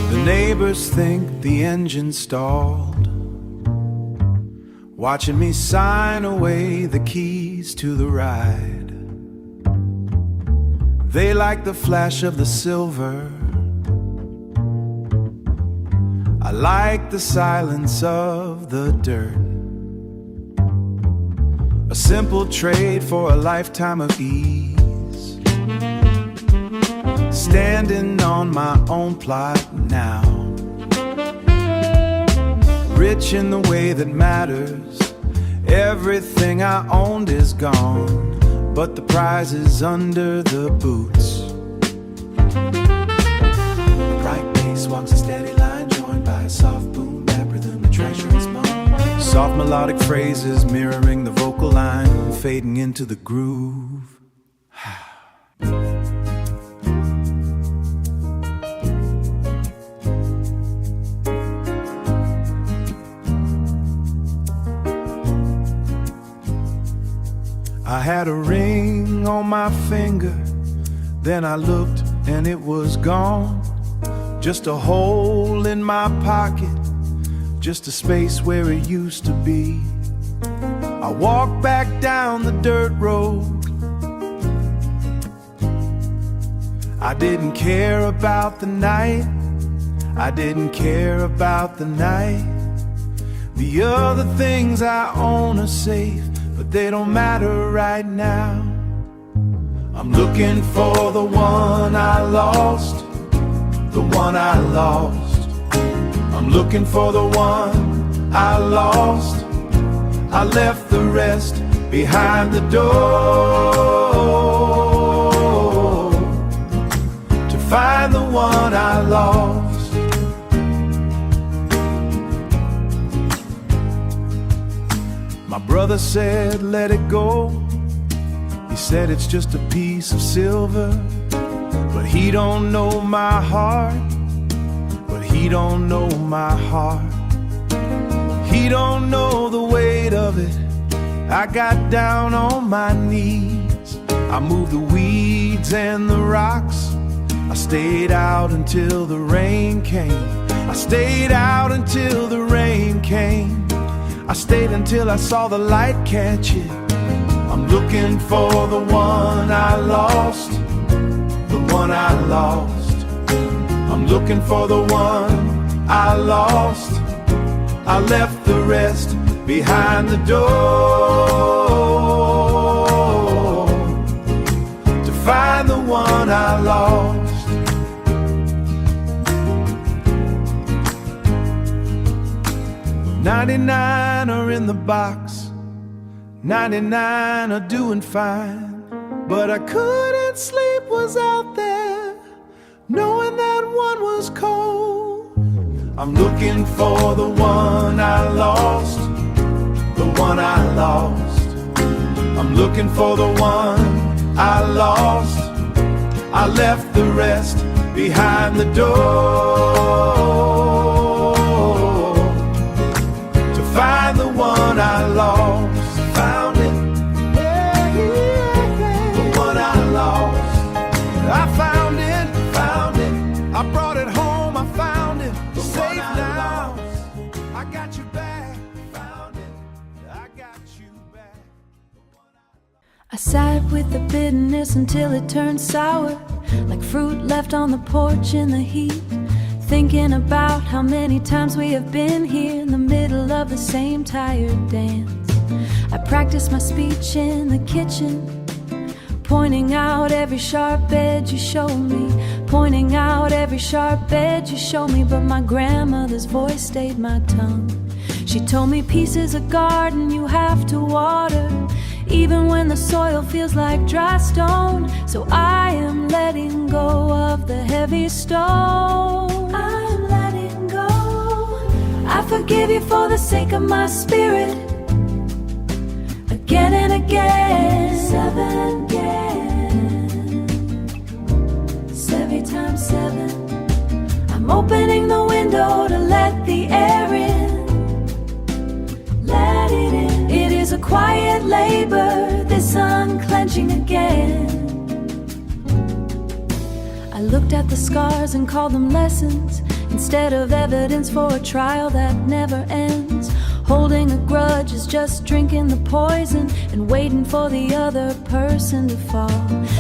The neighbors think the engine stalled, watching me sign away the keys to the ride. They like the flash of the silver, I like the silence of the dirt. A simple trade for a lifetime of ease. Standing on my own plot now, rich in the way that matters. Everything I owned is gone, but the prize is under the boots. A bright bass walks a steady line, joined by a soft boom bap rhythm, the treasure is mine. Soft melodic phrases mirroring the vocal line, fading into the groove. I had a ring on my finger, then I looked and it was gone. Just a hole in my pocket, just a space where it used to be. I walked back down the dirt road. I didn't care about the night, I didn't care about the night. The other things I own are safe, but they don't matter right now. I'm looking for the one I lost, the one I lost. I'm looking for the one I lost. I left the rest behind the door. brother said, let it go. He said it's just a piece of silver. But he don't know my heart. But he don't know my heart. He don't know the weight of it. I got down on my knees. I moved the weeds and the rocks. I stayed out until the rain came. I stayed out until the rain came. I stayed until I saw the light catch it. I'm looking for the one I lost. The one I lost. I'm looking for the one I lost. I left the rest behind the door to find the one I lost. 99 are in the box, 99 are doing fine, but I couldn't sleep, was out there, knowing that one was cold. I'm looking for the one I lost, the one I lost. I'm looking for the one I lost. I left the rest behind the door to find the one I lost. Found it, the one I lost. I found it, I brought it home, I found it, safe now. I got you back, found it, I got you back. I sat with the bitterness until it turned sour, like fruit left on the porch in the heat. Thinking about how many times we have been here in the middle of the same tired dance. I practiced my speech in the kitchen, pointing out every sharp edge you showed me, pointing out every sharp edge you showed me. But my grandmother's voice stayed my tongue. She told me peace is a garden you have to water, even when the soil feels like dry stone. So I am letting go of the heavy stone. I'm letting go. I forgive you for the sake of my spirit. Again and again, 7 again, 7 times 7. I'm opening the window to let the air in. Let it in. It is a quiet labor, this unclenching again. I looked at the scars and called them lessons, instead of evidence for a trial that never ends. Holding a grudge is just drinking the poison and waiting for the other person to fall.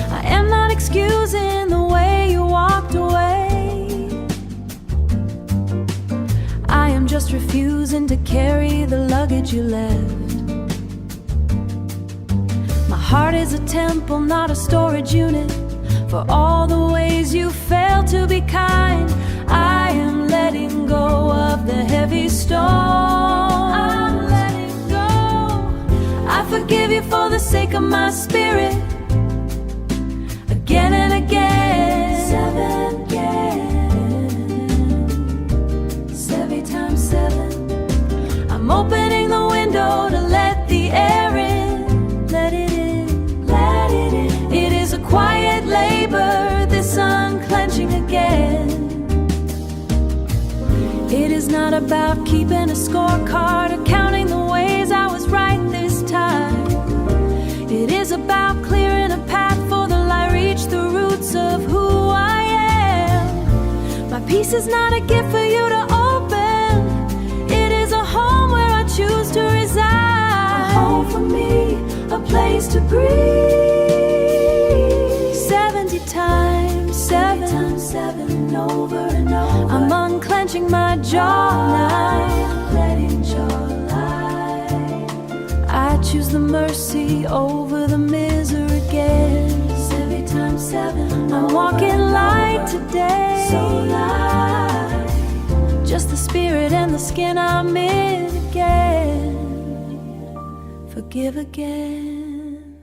I am not excusing the way you walked away. I am just refusing to carry the luggage you left. My heart is a temple, not a storage unit, for all the ways you failed to be kind. I am letting go of the heavy stone. I'm letting go. I forgive you for the sake of my spirit. Again and again, 7 again, 7 times 7. I'm opening the window to let the air in. Let it in, let it in. It is a quiet labor, this unclenching again. It is not about keeping a scorecard or counting the ways I was right this time. It is about clearing a path for the light, reach the roots of who I am. My peace is not a gift for you to open. It is a home where I choose to reside. A home for me, a place to breathe. 70 times 7, 7 over and over. I'm unclenching my jaw now, letting jaw lie. I choose the mercy over the misery again. 7 times 7. I'm walking light today, so light. Just the spirit and the skin I'm in again. Forgive again.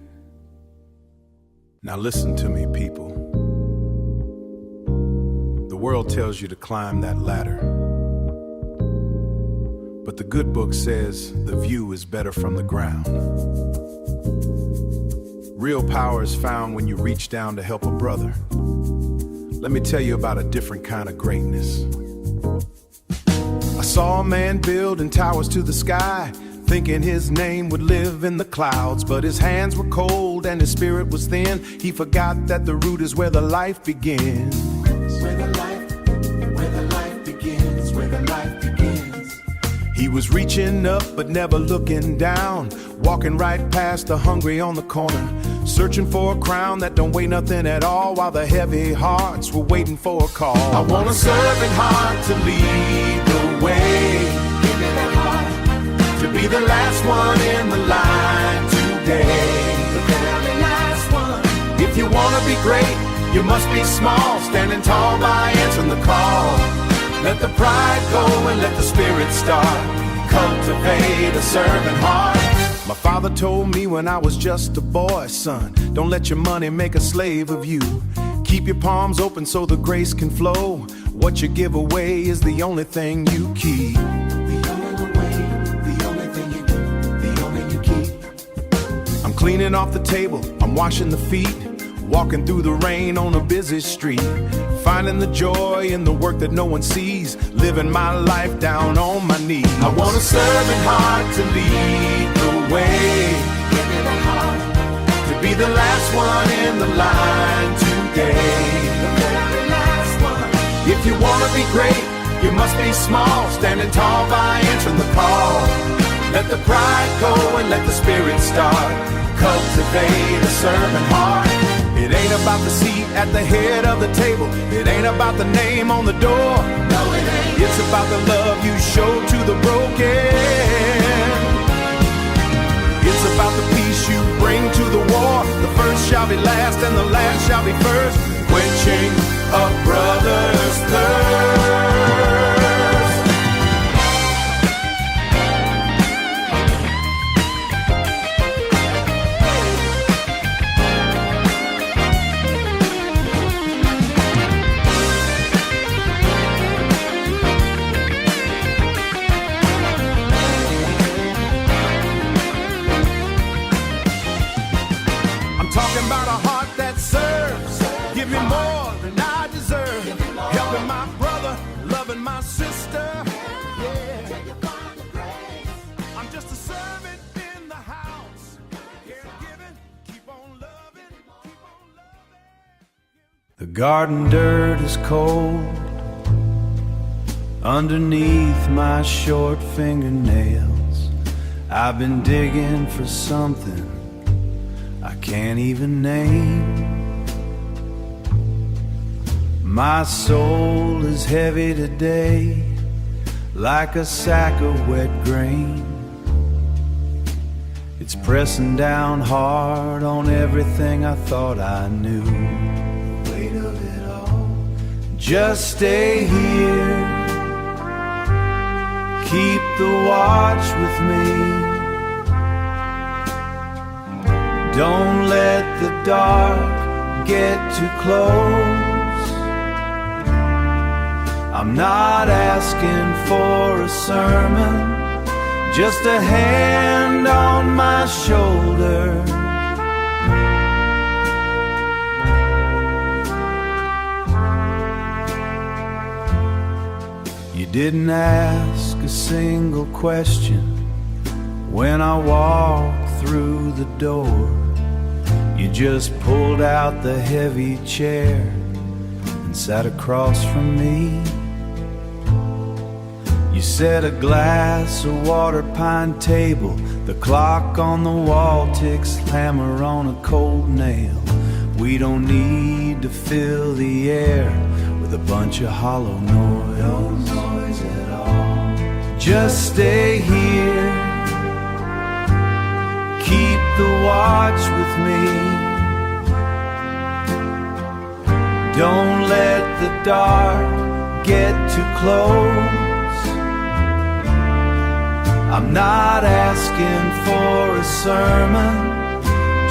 Now listen to me, people. The world tells you to climb that ladder, But the good book says the view is better from the ground. Real power is found when you reach down to help a brother. Let me tell you about a different kind of greatness. I saw a man building towers to the sky, thinking his name would live in the clouds. But his hands were cold and his spirit was thin. He forgot that the root is where the life begins. Where the life begins, where the life begins. He was reaching up but never looking down, walking right past the hungry on the corner, searching for a crown that don't weigh nothing at all, while the heavy hearts were waiting for a call. I want a servant heart to lead the way. Give me that heart to be the last one in the line today. The very last one. If you want to be great, you must be small, standing tall by answering the call. Let the pride go and let the spirit start. Cultivate a servant heart. My father told me when I was just a boy, son, don't let your money make a slave of you. Keep your palms open so the grace can flow. What you give away is the only thing you keep. The only you keep. I'm cleaning off the table, I'm washing the feet, walking through the rain on a busy street, finding the joy in the work that no one sees, living my life down on my knees. I want a servant heart to lead the way. Give me the heart to be the last one in the line today. The very last one. If you want to be great, you must be small, standing tall by answering the call. Let the pride go and let the spirit start. Cultivate a servant heart. It ain't about the seat at the head of the table. It ain't about the name on the door. No, it ain't. It's about the love you show to the broken. It's about the peace you bring to the war. The first shall be last and the last shall be first. Quenching a brother's thirst. Talking about a heart that serves. Give me more than I deserve. Helping my brother, loving my sister. Yeah. I'm just a servant in the house. Caregiving, keep on loving, keep on loving. The garden dirt is cold underneath my short fingernails. I've been digging for something I can't even name. My soul is heavy today, like a sack of wet grain. It's pressing down hard on everything I thought I knew. The weight of it all. Just stay here, keep the watch with me. Don't let the dark get too close. I'm not asking for a sermon, just a hand on my shoulder. You didn't ask a single question when I walked through the door. You just pulled out the heavy chair and sat across from me. You set a glass of water, pine table. The clock on the wall ticks, hammer on a cold nail. We don't need to fill the air with a bunch of hollow noise. No noise at all. Just stay here, keep the watch with me. Don't let the dark get too close. I'm not asking for a sermon,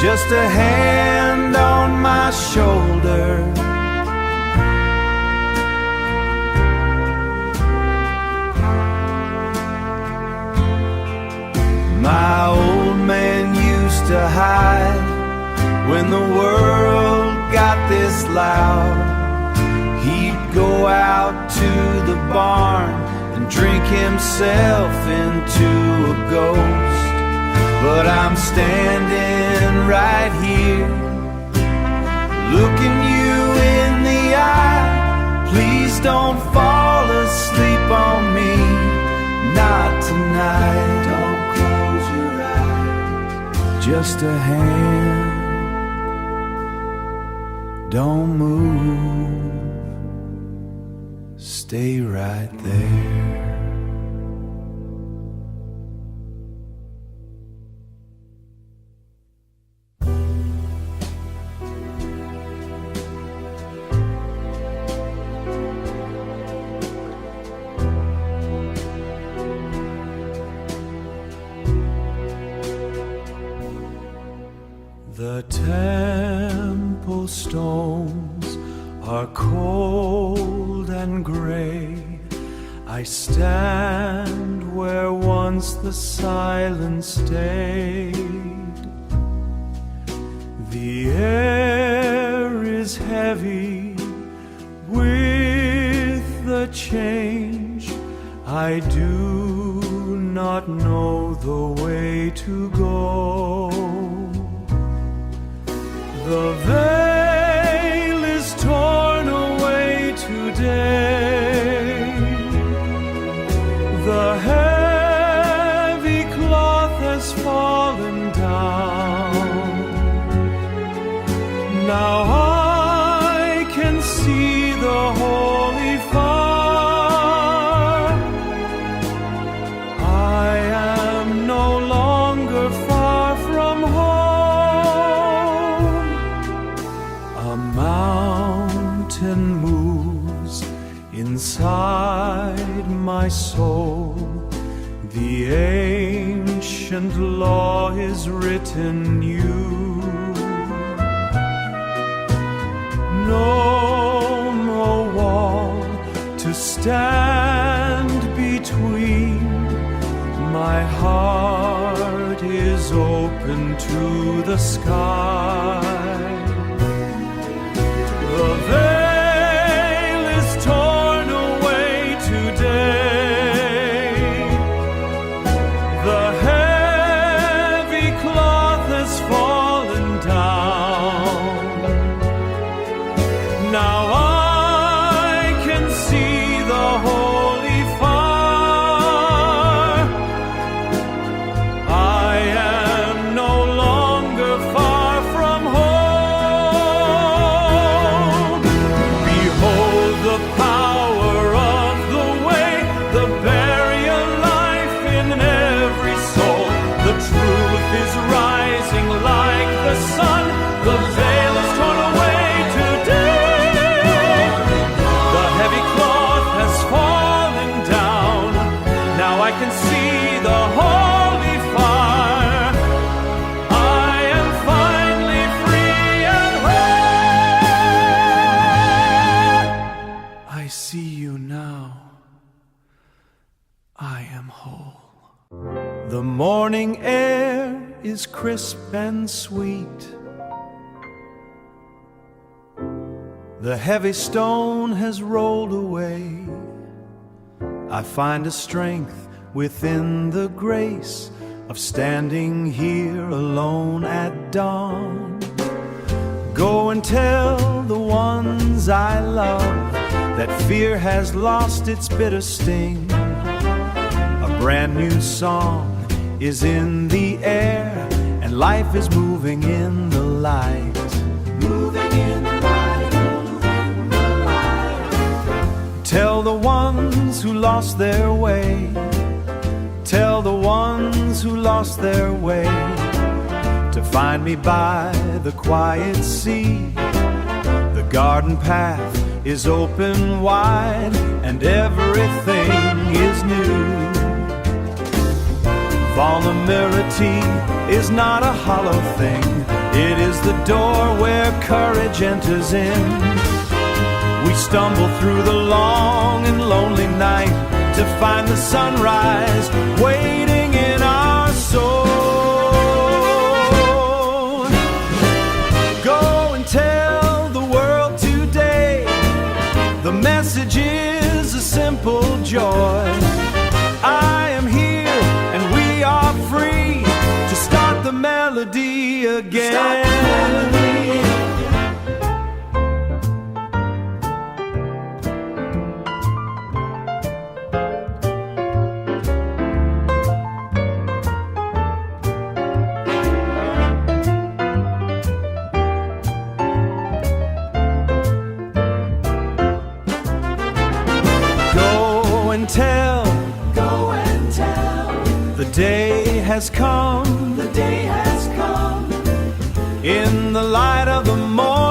just a hand on my shoulder. voice loud. He'd go out to the barn and drink himself into a ghost. But I'm standing right here, looking you in the eye. Please don't fall asleep on me, not tonight. Don't close your eyes, just a hand. Don't move, stay right there. The temple stones are cold and gray. I stand where once the silence stayed. The air is heavy with the change. I do not know the way to go. The veil is torn away today. The heavy cloth has fallen down. Now I can see the holy fire. I am no longer far from home. A mountain moves inside my soul. The ancient law is written new. No more wall to stand between. My heart is open to the sky. The veil is torn away today. The heavy cloth has fallen down. Now I can see the holy fire. I am no longer far from home. Behold the power of the way, the barrier life in every soul. The truth is rising like the sun. The veil is torn away today. The heavy cloth has fallen down. Now I can see the holy fire. I am finally free and whole. I see you now. I am whole. The morning air is crisp and sweet. The heavy stone has rolled away. I find a strength within the grace of standing here alone at dawn. Go and tell the ones I love that fear has lost its bitter sting. A brand new song is in the air, and life is moving in the light. Moving in the light, moving in the light. Tell the ones who lost their way. Tell the ones who lost their way to find me by the quiet sea. The garden path is open wide, and everything is new. Vulnerability is not a hollow thing. It is the door where courage enters in. We stumble through the long and lonely night to find the sunrise waiting in our soul. Go and tell the world again. Go and tell, the day has come, The day has come. in the light of the morning.